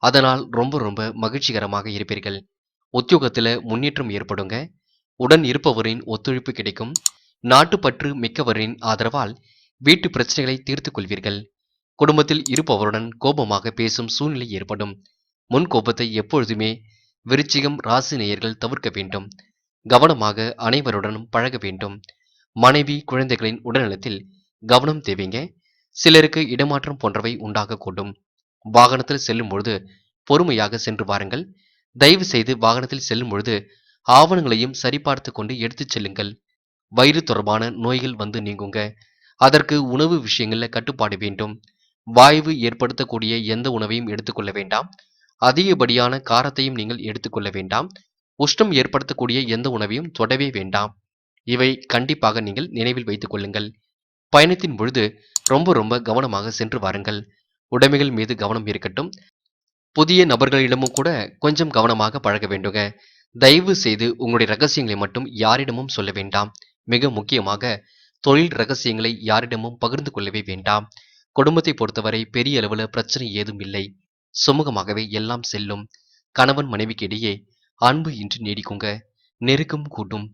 அதனால் ரொம்ப ரொம்ப மகிழ்ச்சிகரமாக இருப்பீர்கள். உத்தியோகத்துல முன்னேற்றம் ஏற்படுங்க. உடன் இருப்பவரின் ஒத்துழைப்பு கிடைக்கும். நாட்டுப்பற்று மிக்கவரின் ஆதரவால் வீட்டு பிரச்சனைகளை தீர்த்துக் கொள்வீர்கள். குடும்பத்தில் இருப்பவருடன் கோபமாக பேசும் சூழ்நிலை ஏற்படும். முன் கோபத்தை எப்பொழுதுமே விருச்சிகம் ராசி நேயர்கள் தவிர்க்க வேண்டும். கவனமாக அனைவருடனும் பழக வேண்டும். மனைவி குழந்தைகளின் உடல்நலத்தில் கவனம் தேவைங்க. சிலருக்கு இடமாற்றம் போன்றவை உண்டாகக்கூடும். வாகனத்தில் செல்லும் பொழுது பொறுமையாக சென்று வாருங்கள். தயவு செய்து வாகனத்தில் செல்லும் பொழுது ஆவணங்களையும் சரிபார்த்து கொண்டு எடுத்துச் செல்லுங்கள். வயிறு தொடர்பான நோய்கள் வந்து நீங்குங்க. அதற்கு உணவு விஷயங்கள்ல கட்டுப்பாடு வேண்டும். வாய்வு ஏற்படுத்தக்கூடிய எந்த உணவையும் எடுத்துக்கொள்ள வேண்டாம். அதிகப்படியான காரத்தையும் நீங்கள் எடுத்துக்கொள்ள வேண்டாம். உஷ்ணம் ஏற்படுத்தக்கூடிய எந்த உணவையும் தொடவே வேண்டாம். இவை கண்டிப்பாக நீங்கள் நினைவில் வைத்துக் கொள்ளுங்கள். பயணத்தின் பொழுது ரொம்ப ரொம்ப கவனமாக சென்று வாருங்கள். உடைமைகள் மீது கவனம் இருக்கட்டும். புதிய நபர்களிடமும் கூட கொஞ்சம் கவனமாக பழக வேண்டுங்க. தயவு செய்து உங்களுடைய ரகசியங்களை மட்டும் யாரிடமும் சொல்ல வேண்டாம். மிக முக்கியமாக தொழில் ரகசியங்களை யாரிடமும் பகிர்ந்து கொள்ளவே வேண்டாம். குடும்பத்தை பொறுத்தவரை பெரிய அளவுல பிரச்சனை ஏதும் இல்லை. சுமூகமாகவே எல்லாம் செல்லும். கணவன் மனைவிக்கு இடையே அன்பு இன்றி நீடிக்குங்க. நெருக்கம் கூட்டும்.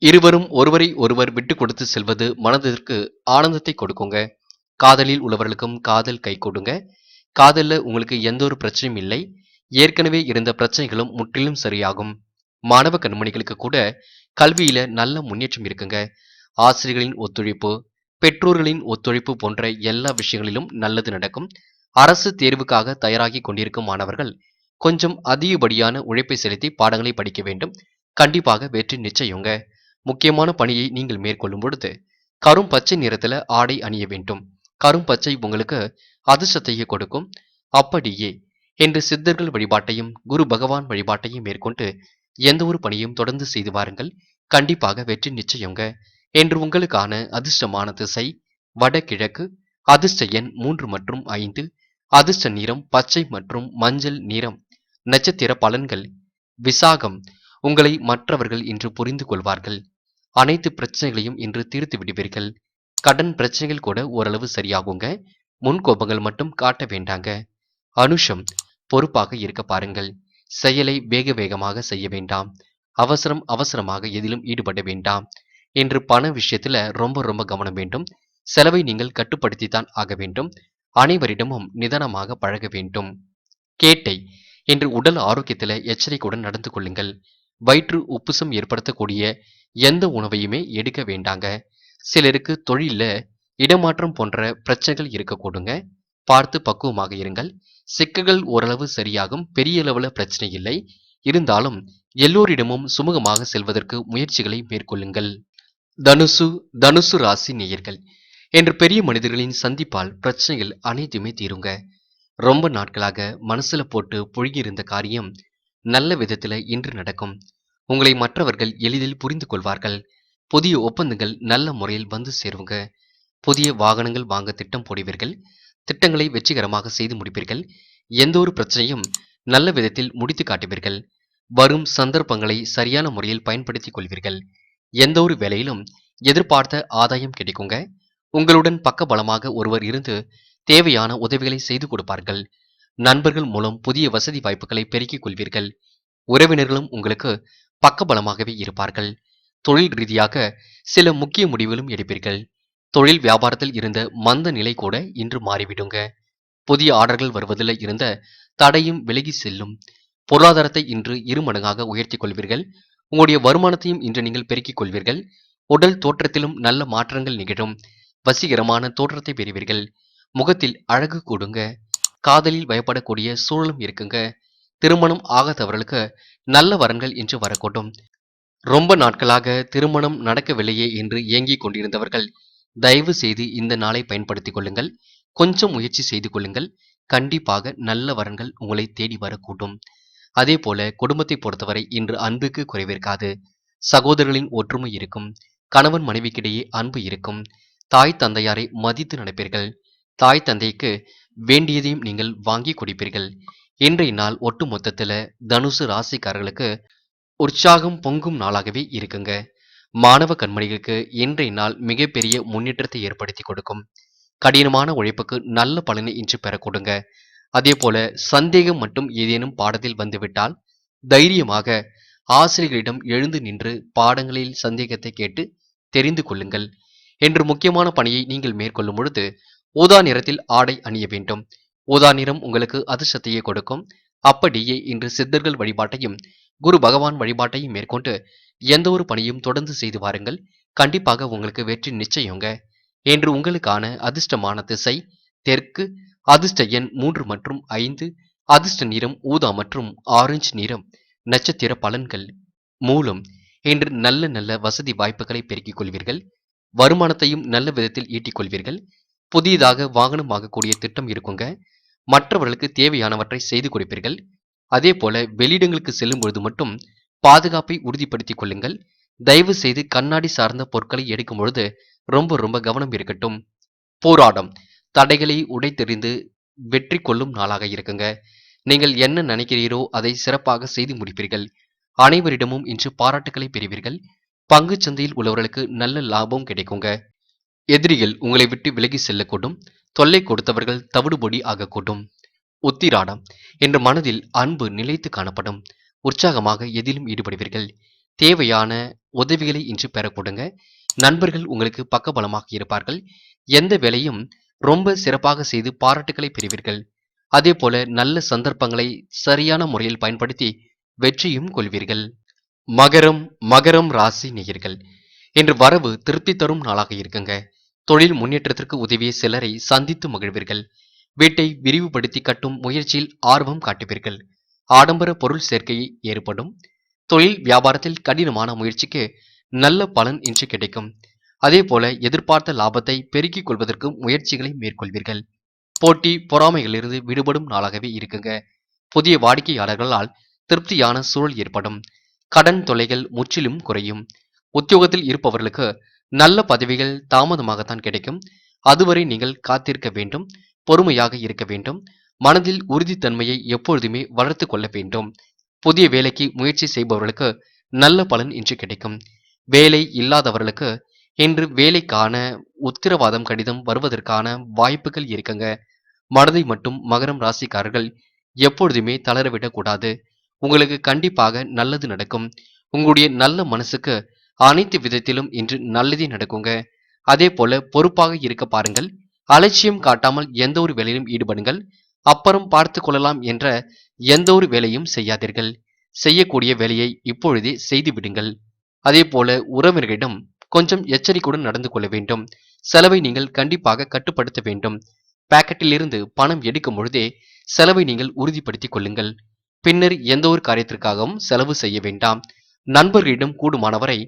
இருவரும் ஒருவரை ஒருவர் விட்டு கொடுத்து செல்வது மனதிற்கு ஆனந்தத்தை கொடுக்குங்க. காதலில் உள்ளவர்களுக்கும் காதல் கை கொடுங்க. காதல்ல உங்களுக்கு எந்த ஒரு பிரச்சனையும் இல்லை. ஏற்கனவே இருந்த பிரச்சனைகளும் முற்றிலும் சரியாகும். மாணவ கண்மணிகளுக்கு கூட கல்வியில நல்ல முன்னேற்றம் இருக்குங்க. ஆசிரியர்களின் ஒத்துழைப்பு, பெற்றோர்களின் ஒத்துழைப்பு போன்ற எல்லா விஷயங்களிலும் நல்லது நடக்கும். அரசு தேர்வுக்காக தயாராகி கொண்டிருக்கும் மாணவர்கள் கொஞ்சம் அதிகப்படியான உழைப்பை செலுத்தி பாடங்களை படிக்க வேண்டும். கண்டிப்பாக வெற்றி நிச்சயங்க. முக்கியமான பணியை நீங்கள் மேற்கொள்ளும் பொழுது கரும் பச்சை நிறத்துல ஆடை அணிய வேண்டும். கரும் பச்சை உங்களுக்கு அதிர்ஷ்டத்தையே கொடுக்கும். அப்படியே என்று சித்தர்கள் வழிபாட்டையும் குரு பகவான் வழிபாட்டையும் மேற்கொண்டு எந்த ஒரு பணியும் தொடர்ந்து செய்து வாருங்கள். கண்டிப்பாக வெற்றி நிச்சயங்க. என்று உங்களுக்கான அதிர்ஷ்டமான திசை வடகிழக்கு. அதிர்ஷ்ட எண் 3 மற்றும் 5. அதிர்ஷ்ட நிறம் பச்சை மற்றும் மஞ்சள் நிறம். நட்சத்திர பலன்கள். விசாகம், உங்களை மற்றவர்கள் இன்று புரிந்து கொள்வார்கள். அனைத்து பிரச்சனைகளையும் இன்று தீர்த்து விடுவீர்கள். கடன் பிரச்சனைகள் கூட ஓரளவு சரியாகுங்க. முன்கோபங்கள் மட்டும் காட்ட வேண்டாங்க. அனுஷம், பொறுப்பாக இருக்க பாருங்கள். செயலை வேக வேகமாக செய்ய வேண்டாம். அவசரம் அவசரமாக எதிலும் ஈடுபட வேண்டாம். என்று பண விஷயத்துல ரொம்ப ரொம்ப கவனம் வேண்டும். செலவை நீங்கள் கட்டுப்படுத்தித்தான் ஆக வேண்டும். அனைவரிடமும் நிதானமாக பழக வேண்டும். கேட்டை, என்று உடல் ஆரோக்கியத்துல எச்சரிக்கையுடன் நடந்து கொள்ளுங்கள். வயிற்று உப்புசம் ஏற்படுத்தக்கூடிய எந்த உணவையுமே எடுக்க வேண்டாங்க. சிலருக்கு தொழில இடமாற்றம் போன்ற பிரச்சனைகள் இருக்கக்கூடுங்க. பார்த்து பக்குவமாக இருங்கள். சிக்கல்கள் ஓரளவு சரியாகும். பெரிய அளவுல பிரச்சனை இல்லை. இருந்தாலும் எல்லோரிடமும் சுமூகமாக செல்வதற்கு முயற்சிகளை மேற்கொள்ளுங்கள். தனுசு தனுசு ராசி நேயர்கள், என்று பெரிய மனிதர்களின் சந்திப்பால் பிரச்சனைகள் அனைத்துமே தீருங்க. ரொம்ப நாட்களாக மனசுல போட்டு புழுகியிருந்த காரியம் நல்ல விதத்துல இன்று நடக்கும். உங்களை மற்றவர்கள் எளிதில் புரிந்து கொள்வார்கள். புதிய ஒப்பந்தங்கள் நல்ல முறையில் வந்து சேருங்க. புதிய வாகனங்கள் வாங்க திட்டம் போடுவீர்கள். திட்டங்களை வெற்றிகரமாக செய்து முடிப்பீர்கள். எந்த ஒரு பிரச்சனையும் நல்ல விதத்தில் முடித்து காட்டுவீர்கள். வரும் சந்தர்ப்பங்களை சரியான முறையில் பயன்படுத்திக் கொள்வீர்கள். எந்த ஒரு வேலையிலும் எதிர்பார்த்த ஆதாயம் கிடைக்குங்க. உங்களுடன் பக்கபலமாக ஒருவர் இருந்து தேவையான உதவிகளை செய்து கொடுப்பார்கள். நண்பர்கள் மூலம் புதிய வசதி வாய்ப்புகளை பெருக்கிக் கொள்வீர்கள். உறவினர்களும் உங்களுக்கு பக்கபலமாகவே இருப்பார்கள். தொழில் ரீதியாக சில முக்கிய முடிவுகளும் எடுப்பீர்கள். தொழில் வியாபாரத்தில் இருந்த மந்த நிலை கூட இன்று மாறிவிடுங்க. புதிய ஆர்டர்கள் வருவதில் இருந்த தடையும் விலகி செல்லும். பொருளாதாரத்தை இன்று இருமடங்காக உயர்த்திக் கொள்வீர்கள். உங்களுடைய வருமானத்தையும் இன்று நீங்கள் பெருக்கிக் கொள்வீர்கள். உடல் தோற்றத்திலும் நல்ல மாற்றங்கள் நிகழும். வசீகரமான தோற்றத்தை பெறுவீர்கள். முகத்தில் அழகு கூடுங்க. காதலில் பயப்படக்கூடிய சூழலும் இருக்குங்க. திருமணம் ஆகாதவர்களுக்கு நல்ல வரன்கள் இன்று வரக்கூடும். ரொம்ப நாட்களாக திருமணம் நடக்கவில்லையே என்று ஏங்கிக் கொண்டிருந்தவர்கள் தயவு செய்து இந்த நாளை பயன்படுத்திக் கொள்ளுங்கள். கொஞ்சம் முயற்சி செய்து கொள்ளுங்கள். கண்டிப்பாக நல்ல வரன்கள் உங்களை தேடி வரக்கூடும். அதே போல குடும்பத்தை பொறுத்தவரை இன்று அன்புக்கு குறைவிருக்காது. சகோதரர்களின் ஒற்றுமை இருக்கும். கணவன் மனைவிக்கிடையே அன்பு இருக்கும். தாய் தந்தையாரை மதித்து நடப்பீர்கள். தாய் தந்தைக்கு வேண்டியதையும் நீங்கள் வாங்கி கொடுப்பீர்கள். இன்றைய நாள் ஒட்டு மொத்தத்துல தனுசு ராசிக்காரர்களுக்கு உற்சாகம் பொங்கும் நாளாகவே இருக்குங்க. மாணவ கண்மணிகளுக்கு இன்றைய நாள் மிகப்பெரிய முன்னேற்றத்தை ஏற்படுத்தி கொடுக்கும். கடினமான உழைப்புக்கு நல்ல பலனை இன்று பெற கொடுங்க. அதே போல சந்தேகம் மட்டும் ஏதேனும் பாடத்தில் வந்துவிட்டால் தைரியமாக ஆசிரியர்களிடம் எழுந்து நின்று பாடங்களில் சந்தேகத்தை கேட்டு தெரிந்து கொள்ளுங்கள். என்று முக்கியமான பணியை நீங்கள் மேற்கொள்ளும் பொழுது ஊதா நிறத்தில் ஆடை அணிய வேண்டும். ஊதா நிறம் உங்களுக்கு அதிர்ஷ்டத்தையே கொடுக்கும். அப்படியே இன்று சித்தர்கள் வழிபாட்டையும் குரு பகவான் வழிபாட்டையும் மேற்கொண்டு எந்த ஒரு பணியும் தொடர்ந்து செய்து வாருங்கள். கண்டிப்பாக உங்களுக்கு வெற்றி நிச்சயங்க. என்று உங்களுக்கான அதிர்ஷ்டமான திசை தெற்கு, அதிர்ஷ்ட எண் 3 மற்றும் 5, அதிர்ஷ்ட நிறம் ஊதா மற்றும் ஆரஞ்சு நிறம். நட்சத்திர பலன்கள். மூலம் இன்று நல்ல நல்ல வசதி வாய்ப்புகளை பெருக்கிக் கொள்வீர்கள். வருமானத்தையும் நல்ல விதத்தில் ஈட்டிக் கொள்வீர்கள். புதியதாக வாகனம் வாங்கக்கூடிய திட்டம் இருக்குங்க. மற்றவர்களுக்கு தேவையானவற்றை செய்து கொடுப்பீர்கள். அதே போல வெளியிடங்களுக்கு செல்லும் பொழுது மட்டும் பாதுகாப்பை உறுதிப்படுத்திக் கொள்ளுங்கள். தயவு செய்து கண்ணாடி சார்ந்த பொருட்களை எடுக்கும் பொழுது ரொம்ப ரொம்ப கவனம் இருக்கட்டும். போராடம் தடைகளை உடைத்தெறிந்து வெற்றி கொள்ளும் நாளாக இருக்குங்க. நீங்கள் என்ன நினைக்கிறீரோ அதை சிறப்பாக செய்து முடிப்பீர்கள். அனைவரிடமும் இன்று பாராட்டுக்களை பெறுவீர்கள். பங்குச் சந்தையில் உள்ளவர்களுக்கு நல்ல லாபம் கிடைக்குங்க. எதிரிகள் உங்களை விட்டு விலகி செல்லக்கூடும். தொல்லை கொடுத்தவர்கள் தவிடுபொடி ஆகக்கூடும். உத்திராடம் என்ற மனதில் அன்பு நிலைத்து காணப்படும். உற்சாகமாக எதிலும் ஈடுபடுவீர்கள். தேவையான உதவிகளை இன்று பெற கொடுங்க. நண்பர்கள் உங்களுக்கு பக்கபலமாக இருப்பார்கள். எந்த வேலையும் ரொம்ப சிறப்பாக செய்து பாராட்டுக்களை பெறுவீர்கள். அதே போல நல்ல சந்தர்ப்பங்களை சரியான முறையில் பயன்படுத்தி வெற்றியும் கொள்வீர்கள். மகரம் மகரம் ராசி நேயர்கள் இன்று வரவு திருப்தி தரும் நாளாக இருக்குங்க. தொழில் முன்னேற்றத்திற்கு உதவிய சிலரை சந்தித்து மகிழ்வீர்கள். வீட்டை விரிவுபடுத்தி கட்டும் முயற்சியில் ஆர்வம் காட்டுவீர்கள். ஆடம்பர பொருள் சேர்க்கை ஏற்படும். தொழில் வியாபாரத்தில் கடினமான முயற்சிக்கு நல்ல பலன் இன்று கிடைக்கும். அதே போல எதிர்பார்த்த லாபத்தை பெருக்கிக் கொள்வதற்கு முயற்சிகளை மேற்கொள்வீர்கள். போட்டி பொறாமைகளிலிருந்து விடுபடும் நாளாகவே இருக்குங்க. புதிய வாடிக்கையாளர்களால் திருப்தியான சூழல் ஏற்படும். கடன் தொல்லைகள் முற்றிலும் குறையும். உத்தியோகத்தில் இருப்பவர்களுக்கு நல்ல பதவிகள் தாமதமாகத்தான் கிடைக்கும். அதுவரை நீங்கள் காத்திருக்க வேண்டும். பொறுமையாக இருக்க வேண்டும். மனதில் உறுதித்தன்மையை எப்பொழுதுமே வளர்த்து கொள்ள வேண்டும். புதிய வேலைக்கு முயற்சி செய்பவர்களுக்கு நல்ல பலன் இன்று கிடைக்கும். வேலை இல்லாதவர்களுக்கு இன்று வேலைக்கான உத்தரவாதம் கடிதம் வருவதற்கான வாய்ப்புகள் இருக்குங்க. மனதை மட்டும் மகரம் ராசிக்காரர்கள் எப்பொழுதுமே தளரவிடக் கூடாது. உங்களுக்கு கண்டிப்பாக நல்லது நடக்கும். உங்களுடைய நல்ல மனசுக்கு அனைத்து விதத்திலும் இன்று நல்லதே நடக்குங்க. அதே போல பொறுப்பாக இருக்க பாருங்கள். அலட்சியம் காட்டாமல் எந்த ஒரு வேலையிலும் ஈடுபடுங்கள். அப்புறம் பார்த்து கொள்ளலாம் என்ற எந்த ஒரு வேலையும் செய்யாதீர்கள். செய்யக்கூடிய வேலையை இப்பொழுதே செய்து விடுங்கள். அதே போல உறவினர்களிடம் கொஞ்சம் எச்சரிக்கையுடன் நடந்து கொள்ள வேண்டும். செலவை நீங்கள் கண்டிப்பாக கட்டுப்படுத்த வேண்டும். பாக்கெட்டில் இருந்து பணம் எடுக்கும் பொழுதே செலவை நீங்கள் உறுதிப்படுத்திக் கொள்ளுங்கள். பின்னர் எந்த ஒரு காரியத்திற்காகவும் செலவு செய்ய வேண்டாம். நண்பர்களிடம் கூடுமானவரை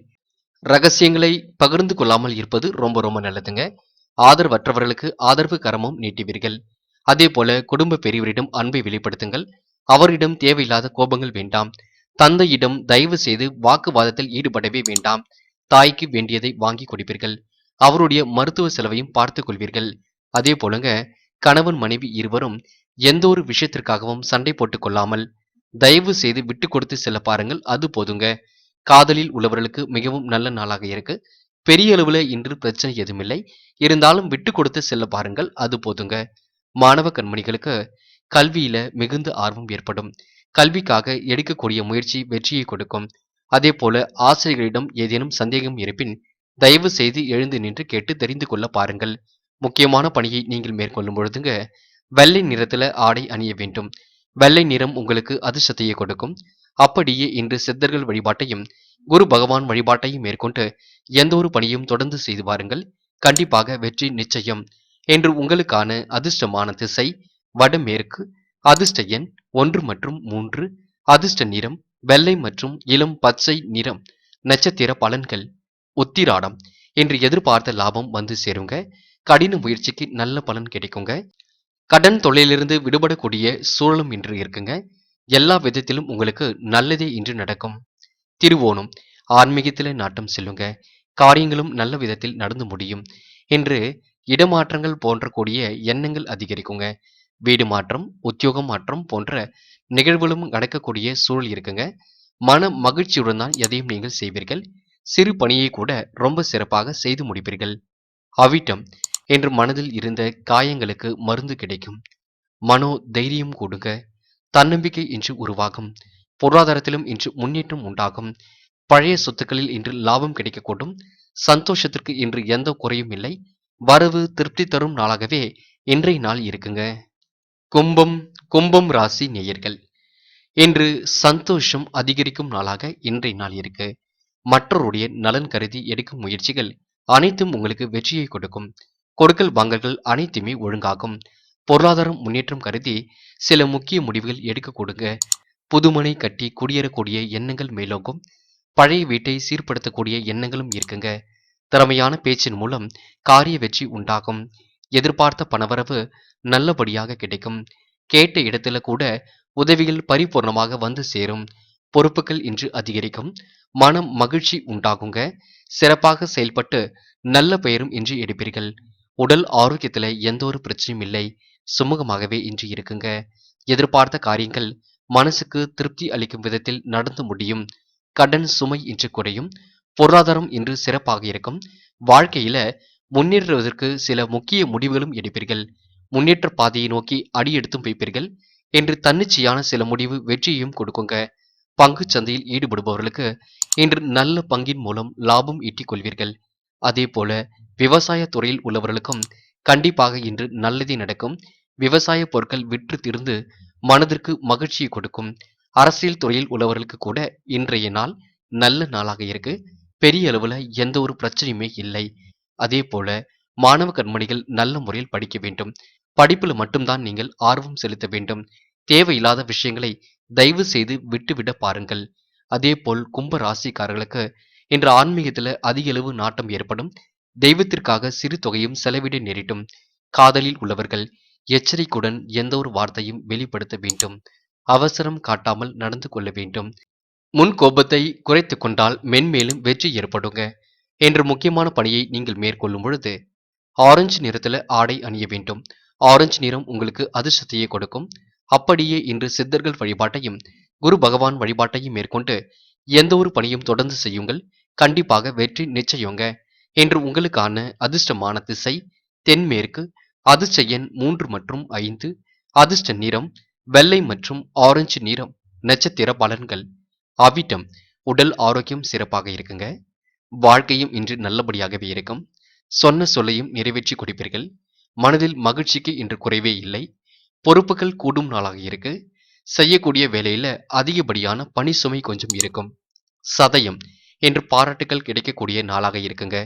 ரகசியங்களை பகிர்ந்து கொள்ளாமல் இருப்பது ரொம்ப ரொம்ப நல்லதுங்க. ஆதரவற்றவர்களுக்கு ஆதரவு கரமும் நீட்டுவீர்கள். அதே போல குடும்ப பெரியவரிடம் அன்பை வெளிப்படுத்துங்கள். அவரிடம் தேவையில்லாத கோபங்கள் வேண்டாம். தந்தையிடம் தயவு செய்து வாக்குவாதத்தில் ஈடுபடவே வேண்டாம். தாய்க்கு வேண்டியதை வாங்கி கொடுப்பீர்கள். அவருடைய மருத்துவ செலவையும் பார்த்துக் கொள்வீர்கள். அதே போலங்க கணவன் மனைவி இருவரும் எந்த ஒரு விஷயத்திற்காகவும் சண்டை போட்டுக் கொள்ளாமல் தயவு செய்து விட்டு கொடுத்து செல்ல பாருங்கள். அது போதுங்க. காதலில் உள்ளவர்களுக்கு மிகவும் நல்ல நாளாக இருக்கு. பெரிய அளவுல இன்று பிரச்சனை எதுவுமில்லை. இருந்தாலும் விட்டு கொடுத்து செல்ல பாருங்கள். அது போதுங்க. மாணவ கண்மணிகளுக்கு கல்வியில மிகுந்த ஆர்வம் ஏற்படும். கல்விக்காக எடுக்கக்கூடிய முயற்சி வெற்றியை கொடுக்கும். அதே போல ஆசிரியர்களிடம் ஏதேனும் சந்தேகம் இருப்பின் தயவு செய்து எழுந்து நின்று கேட்டு தெரிந்து கொள்ள பாருங்கள். முக்கியமான பணியை நீங்கள் மேற்கொள்ளும் பொழுதுங்க வெள்ளை நிறத்துல ஆடை அணிய வேண்டும். வெள்ளை நிறம் உங்களுக்கு அதிர்ஷ்டத்தையே கொடுக்கும். அப்படியே இன்று சித்தர்கள் வழிபாட்டையும் குரு பகவான் வழிபாட்டையும் மேற்கொண்டு எந்த ஒரு பணியும் தொடர்ந்து செய்து வாருங்கள். கண்டிப்பாக வெற்றி நிச்சயம். என்று உங்களுக்கான அதிர்ஷ்டமான திசை வடமேற்கு, அதிர்ஷ்ட எண் 1 மற்றும் 3, அதிர்ஷ்ட நிறம் வெள்ளை மற்றும் இளம் பச்சை நிறம். நட்சத்திர பலன்கள். உத்திராடம் இன்று எதிர்பார்த்த லாபம் வந்து சேருங்க. கடின முயற்சிக்கு நல்ல பலன் கிடைக்குங்க. கடன் தொல்லையிலிருந்து விடுபடக்கூடிய சூழலும் இன்று இருக்குங்க. எல்லா விதத்திலும் உங்களுக்கு நல்லதே இன்று நடக்கும். திருவோணம் ஆன்மீகத்தில நாட்டம் செல்லுங்க. காரியங்களும் நல்ல விதத்தில் நடந்து முடியும். இன்று இடமாற்றங்கள் போன்ற கூடிய எண்ணங்கள் அதிகரிக்குங்க. வீடு மாற்றம், உத்தியோகம் மாற்றம் போன்ற நிகழ்வுகளும் நடக்கக்கூடிய சூழல் இருக்குங்க. மன மகிழ்ச்சியுடன் தான் எதையும் நீங்கள் செய்வீர்கள். சிறு பணியை கூட ரொம்ப சிறப்பாக செய்து முடிப்பீர்கள். அவிட்டம் என்று மனதில் இருந்த காயங்களுக்கு மருந்து கிடைக்கும். மனோ தைரியம் கூடுங்க. தன்னம்பிக்கை இன்று உருவாகும். பொருளாதாரத்திலும் இன்று முன்னேற்றம் உண்டாகும். பழைய சொத்துக்களில் இன்று லாபம் கிடைக்கக்கூடும். சந்தோஷத்திற்கு இன்று எந்த குறையும் இல்லை. வரவு திருப்தி தரும் நாளாகவே இன்றைய நாள் இருக்குங்க. கும்பம் கும்பம் ராசி நேயர்கள், இன்று சந்தோஷம் அதிகரிக்கும் நாளாக இன்றைய நாள் இருக்கு. மற்றவருடைய நலன் கருதி எடுக்கும் முயற்சிகள் அனைத்தும் உங்களுக்கு வெற்றியை கொடுக்கும். கொடுக்கல் வாங்கல்கள் அனைத்துமே ஒழுங்காகும். பொருளாதாரம் முன்னேற்றம் கருதி சில முக்கிய முடிவுகள் எடுக்க கொடுங்க. புதுமனை கட்டி குடியேறக்கூடிய எண்ணங்கள் மேலோங்கும். பழைய வீட்டை சீர்படுத்தக்கூடிய எண்ணங்களும் இருக்குங்க. திறமையான பேச்சின் மூலம் காரிய வெற்றி உண்டாகும். எதிர்பார்த்த பணவரவு நல்லபடியாக கிடைக்கும். கேட்ட இடத்துல கூட உதவிகள் பரிபூர்ணமாக வந்து சேரும். பொறுப்புகள் இன்று அதிகரிக்கும். மனம் மகிழ்ச்சி உண்டாகுங்க. சிறப்பாக செயல்பட்டு நல்ல பெயரும் இன்று எடுப்பீர்கள். உடல் ஆரோக்கியத்துல எந்த ஒரு பிரச்சனையும் இல்லை. சுமூகமாகவே இன்று இருக்குங்க. எதிர்பார்த்த காரியங்கள் மனசுக்கு திருப்தி அளிக்கும் விதத்தில் நடந்து முடியும். கடன் சுமை இன்று குறையும். பொருளாதாரம் இன்று சிறப்பாக இருக்கும். வாழ்க்கையில முன்னேறுவதற்கு சில முக்கிய முடிவுகளும் எடுப்பீர்கள். முன்னேற்ற பாதையை நோக்கி அடியெடுத்தும் வைப்பீர்கள். என்று தன்னிச்சையான சில முடிவு வெற்றியையும் கொடுக்குங்க. பங்கு சந்தையில் ஈடுபடுபவர்களுக்கு இன்று நல்ல பங்கின் மூலம் லாபம் ஈட்டிக் கொள்வீர்கள். அதே போல விவசாய துறையில் உள்ளவர்களுக்கும் கண்டிப்பாக இன்று நல்லதே நடக்கும். விவசாய பொருட்கள் விற்று தீர்ந்து மனதிற்கு மகிழ்ச்சியை கொடுக்கும். அரசியல் துறையில் உள்ளவர்களுக்கு கூட இன்றைய நாள் நல்ல நாளாக இருக்கு. பெரிய அளவுல எந்த ஒரு பிரச்சனையுமே இல்லை. அதே போல மாணவ கண்மணிகள் நல்ல முறையில் படிக்க வேண்டும். படிப்புல மட்டும்தான் நீங்கள் ஆர்வம் செலுத்த வேண்டும். தேவையில்லாத விஷயங்களை தயவு செய்து விட்டுவிட பாருங்கள். அதேபோல் கும்ப ராசிக்காரர்களுக்கு இன்று ஆன்மீகத்துல அதிக அளவு நாட்டம் ஏற்படும். தெய்வத்திற்காக சிறு தொகையும் செலவிட நேரிடும். காதலில் உள்ளவர்கள் எச்சரிக்கையுடன் எந்த ஒரு வார்த்தையும் வெளிப்படுத்த வேண்டும். அவசரம் காட்டாமல் நடந்து கொள்ள வேண்டும். முன் கோபத்தை குறைத்துக் கொண்டால் மென்மேலும் வெற்றி ஏற்படுங்க. என்று முக்கியமான பணியை நீங்கள் மேற்கொள்ளும் பொழுது ஆரஞ்சு நிறத்துல ஆடை அணிய வேண்டும். ஆரஞ்சு நிறம் உங்களுக்கு அதிர்ஷ்டத்தையே கொடுக்கும். அப்படியே இன்று சித்தர்கள் வழிபாட்டையும் குரு பகவான் வழிபாட்டையும் மேற்கொண்டு எந்த ஒரு பணியும் தொடர்ந்து செய்யுங்கள். கண்டிப்பாக வெற்றி நிச்சயங்க. இன்று உங்களுக்கான அதிர்ஷ்டமான திசை தென்மேற்கு. அதிர்ஷ்ட எண் 3 மற்றும் 5. அதிர்ஷ்ட நிறம் வெள்ளை மற்றும் ஆரஞ்சு நிறம். நட்சத்திர பலன்கள். அவிட்டம் உடல் ஆரோக்கியம் சிறப்பாக இருக்குங்க. வாழ்க்கையும் இன்று நல்லபடியாகவே இருக்கும். சொன்ன சொல்லையும் நிறைவேற்றி கொடுப்பீர்கள். மனதில் மகிழ்ச்சிக்கு இன்று குறைவே இல்லை. பொறுப்புகள் கூடும் நாளாக இருக்கு. செய்யக்கூடிய வேலையில அதிகப்படியான பணி சுமை கொஞ்சம் இருக்கும். சதயம் என்று பாராட்டுகள் கிடைக்கக்கூடிய நாளாக இருக்குங்க.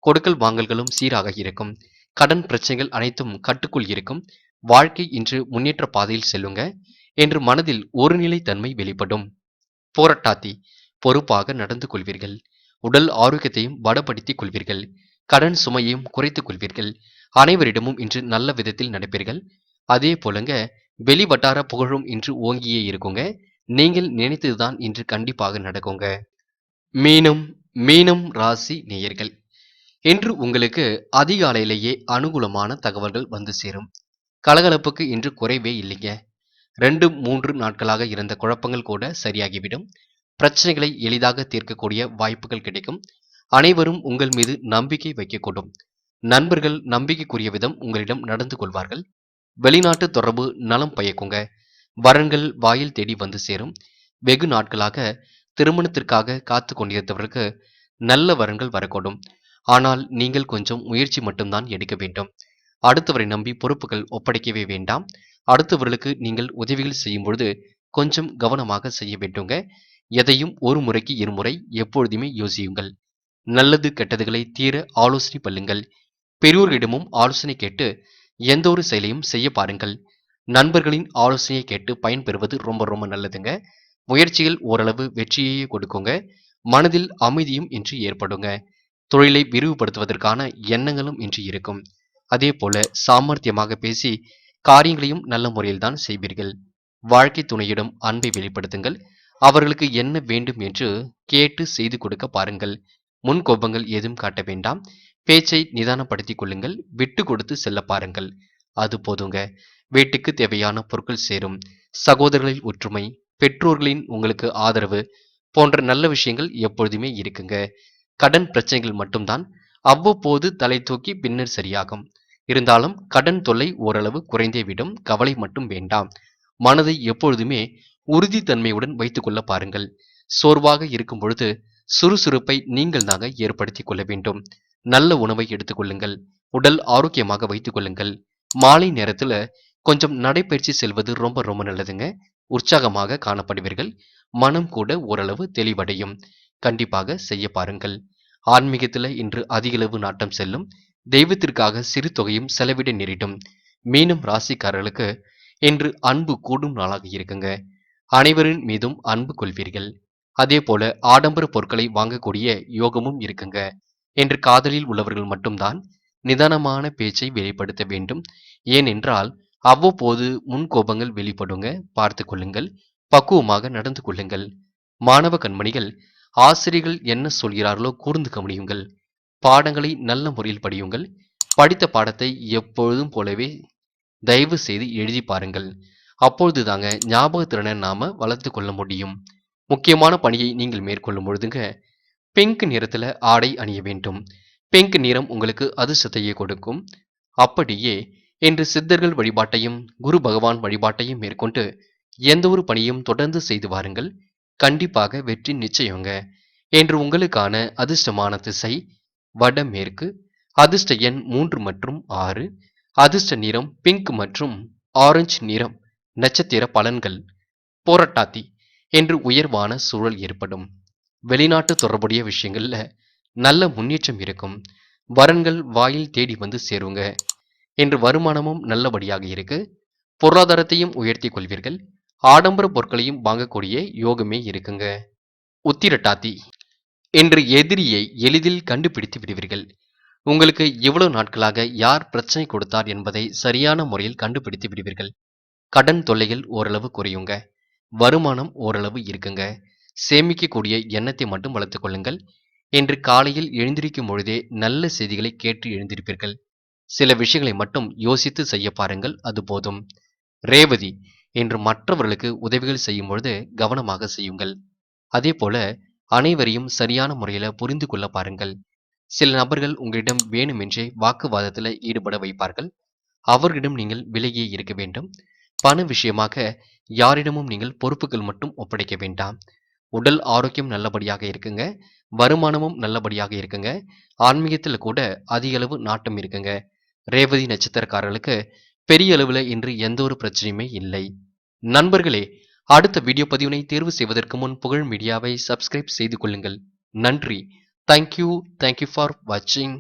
கொடுக்கல் வாங்கல்களும் சீராக இருக்கும். கடன் பிரச்சனைகள் அனைத்தும் கட்டுக்குள் இருக்கும். வாழ்க்கை இன்று முன்னேற்ற பாதையில் செல்லுங்க. என்று மனதில் ஒருநிலை தன்மை வெளிப்படும். போராட்டாத்தி பொறுப்பாக நடந்து கொள்வீர்கள். உடல் ஆரோக்கியத்தையும் பலப்படுத்திக் கொள்வீர்கள். கடன் சுமையையும் குறைத்துக் கொள்வீர்கள். அனைவரிடமும் இன்று நல்ல விதத்தில் நடப்பீர்கள். அதே போலங்க வெளி வட்டார புகழும் இன்று ஓங்கியே இருக்குங்க. நீங்கள் நினைத்ததுதான் இன்று கண்டிப்பாக நடக்குங்க. மீனம் மீனம் ராசி நேயர்கள், இன்று உங்களுக்கு அதிகாலையிலேயே அனுகூலமான தகவல்கள் வந்து சேரும். கலகலப்புக்கு இன்று குறைவே இல்லைங்க. 2-3 நாட்களாக இருந்த குழப்பங்கள் கூட சரியாகிவிடும். பிரச்சனைகளை எளிதாக தீர்க்கக்கூடிய வாய்ப்புகள் கிடைக்கும். அனைவரும் உங்கள் மீது நம்பிக்கை வைக்கக்கூடும். நண்பர்கள் நம்பிக்கைக்குரிய விதம் உங்களிடம் நடந்து கொள்வார்கள். வெளிநாட்டு தொடர்பு நலம் பயக்குங்க. வரன்கள் வாயில் தேடி வந்து சேரும். வெகு நாட்களாக திருமணத்திற்காக காத்து கொண்டிருந்தவருக்கு நல்ல வரன்கள் வரக்கூடும். ஆனால் நீங்கள் கொஞ்சம் முயற்சி மட்டும்தான் எடுக்க வேண்டும். அடுத்தவரை நம்பி பொறுப்புகள் ஒப்படைக்கவே வேண்டாம். அடுத்தவர்களுக்கு நீங்கள் உதவிகள் செய்யும் பொழுது கொஞ்சம் கவனமாக செய்ய வேண்டுங்க. எதையும் ஒரு முறைக்கு இருமுறை எப்பொழுதுமே யோசியுங்கள். நல்லது கெட்டதுகளை தீர ஆலோசனை பண்ணுங்கள். பெரியோர்களிடமும் ஆலோசனை கேட்டு எந்த ஒரு செயலையும் செய்ய பாருங்கள். நண்பர்களின் ஆலோசனையை கேட்டு பயன்பெறுவது ரொம்ப ரொம்ப நல்லதுங்க. முயற்சிகள் ஓரளவு வெற்றியையே கொடுக்குங்க. மனதில் அமைதியும் இன்று ஏற்படுங்க. தொழிலை விரிவுபடுத்துவதற்கான எண்ணங்களும் இன்று இருக்கும். அதே போல சாமர்த்தியமாக பேசி காரியங்களையும் நல்ல முறையில்தான் செய்வீர்கள். வாழ்க்கை துணையிடம் அன்பை வெளிப்படுத்துங்கள். அவர்களுக்கு என்ன வேண்டும் என்று கேட்டு செய்து கொடுக்க பாருங்கள். முன்கோபங்கள் ஏதும் காட்ட வேண்டாம். பேச்சை நிதானப்படுத்திக் கொள்ளுங்கள். விட்டு கொடுத்து செல்ல பாருங்கள். அது போதுங்க. வீட்டுக்கு தேவையான பொருட்கள் சேரும். சகோதரர்களின் ஒற்றுமை, பெற்றோர்களின் உங்களுக்கு ஆதரவு போன்ற நல்ல விஷயங்கள் எப்பொழுதுமே இருக்குங்க. கடன் பிரச்சனைகள் மட்டும்தான் அவ்வப்போது தலை தூக்கி பின்னர் சரியாகும். இருந்தாலும் கடன் தொல்லை ஓரளவு குறைந்தே விடும். கவலை மட்டும் வேண்டாம். மனதை எப்பொழுதுமே உறுதித்தன்மையுடன் வைத்துக் கொள்ள பாருங்கள். சோர்வாக இருக்கும் பொழுது சுறுசுறுப்பை நீங்கள் தாங்க ஏற்படுத்திக் கொள்ள வேண்டும். நல்ல உணவை எடுத்துக்கொள்ளுங்கள். உடல் ஆரோக்கியமாக வைத்துக் கொள்ளுங்கள். மாலை நேரத்துல கொஞ்சம் நடைப்பயிற்சி செல்வது ரொம்ப ரொம்ப நல்லதுங்க. உற்சாகமாக காணப்படுவீர்கள். மனம் கூட ஓரளவு தெளிவடையும். கண்டிப்பாக செய்ய பாருங்கள். ஆன்மீகத்துல இன்று அதிகளவு நாட்டம் செல்லும். தெய்வத்திற்காக சிறு தொகையும் செலவிட நேரிடும். மீனம் ராசிக்காரர்களுக்கு இன்று அன்பு கூடும் நாளாக இருக்குங்க. அனைவரின் மீதும் அன்பு கொள்வீர்கள். அதே போல ஆடம்பர பொருட்களை வாங்கக்கூடிய யோகமும் இருக்குங்க. என்று காதலில் உள்ளவர்கள் மட்டும்தான் நிதானமான பேச்சை வெளிப்படுத்த வேண்டும். ஏனென்றால் அவ்வப்போது முன்கோபங்கள் வெளிப்படுங்க. பார்த்து கொள்ளுங்கள். பக்குவமாக நடந்து கொள்ளுங்கள். மாணவ கண்மணிகள் ஆசிரியர்கள் என்ன சொல்கிறார்களோ கூர்ந்து கவனியுங்கள். பாடங்களை நல்ல முறையில் படியுங்கள். படித்த பாடத்தை எப்பொழுதும் போலவே தயவு செய்து எழுதி பாருங்கள். அப்பொழுது தாங்க ஞாபகத்திறனை நாம வளர்த்து கொள்ள முடியும். முக்கியமான பணியை நீங்கள் மேற்கொள்ளும் பொழுதுங்க பிங்க் நிறத்துல ஆடை அணிய வேண்டும். பிங்க் நிறம் உங்களுக்கு அதிர்ஷ்டத்தையே கொடுக்கும். அப்படியே இன்று சித்தர்கள் வழிபாட்டையும் குரு பகவான் வழிபாட்டையும் மேற்கொண்டு எந்த ஒரு பணியும் தொடர்ந்து செய்து வாருங்கள். கண்டிப்பாக வெற்றி நிச்சயங்க. என்று உங்களுக்கான அதிர்ஷ்டமான திசை வடமேற்கு. அதிர்ஷ்ட எண் 3 மற்றும் 6. அதிர்ஷ்ட நிறம் பிங்க் மற்றும் ஆரஞ்சு நிறம். நட்சத்திர பலன்கள் போராட்டாத்தி என்று உயர்வான சூழல் ஏற்படும். வெளிநாட்டு தொடர்புடைய விஷயங்கள்ல நல்ல முன்னேற்றம் இருக்கும். வரன்கள் வாயில் தேடி வந்து சேருங்க. என்று வருமானமும் நல்லபடியாக இருக்கு. பொருளாதாரத்தையும் உயர்த்தி கொள்வீர்கள். ஆடம்பர பொருட்களையும் வாங்கக்கூடிய யோகமே இருக்குங்க. உத்திரட்டாதி என்று எதிரியை எளிதில் கண்டுபிடித்து விடுவீர்கள். உங்களுக்கு இவ்வளவு நாட்களாக யார் பிரச்சனை கொடுத்தார் என்பதை சரியான முறையில் கண்டுபிடித்து விடுவீர்கள். கடன் தொல்லைகள் ஓரளவு குறையுங்க. வருமானம் ஓரளவு இருக்குங்க. சேமிக்கக்கூடிய எண்ணத்தை மட்டும் வளர்த்துக் கொள்ளுங்கள். இன்று காலையில் எழுந்திருக்கும் பொழுதே நல்ல செய்திகளை கேட்டு எழுந்திருப்பீர்கள். சில விஷயங்களை மட்டும் யோசித்து செய்ய பாருங்கள். அது போதும். ரேவதி என்று மற்றவர்களுக்கு உதவிகள் செய்யும் பொழுது கவனமாக செய்யுங்கள். அதே போல அனைவரையும் சரியான முறையில புரிந்து கொள்ள பாருங்கள். சில நபர்கள் உங்களிடம் வேணுமென்றே வாக்குவாதத்தில் ஈடுபட வைப்பார்கள். அவர்களிடம் நீங்கள் விலகியே இருக்க வேண்டும். பண விஷயமாக யாரிடமும் நீங்கள் பொறுப்புகள் மட்டும் ஒப்படைக்க வேண்டாம். உடல் ஆரோக்கியம் நல்லபடியாக இருக்குங்க. வருமானமும் நல்லபடியாக இருக்குங்க. ஆன்மீகத்தில் கூட அதிக அளவு நாட்டம் இருக்குங்க. ரேவதி நட்சத்திரக்காரர்களுக்கு பெரிய அளவில் இன்று எந்த ஒரு பிரச்சனையுமே இல்லை. நண்பர்களே, அடுத்த வீடியோ பதிவினை தேர்வு செய்வதற்கு முன் புகழ் மீடியாவை சப்ஸ்கிரைப் செய்து கொள்ளுங்கள். நன்றி. தேங்க்யூ ஃபார் வாட்சிங்.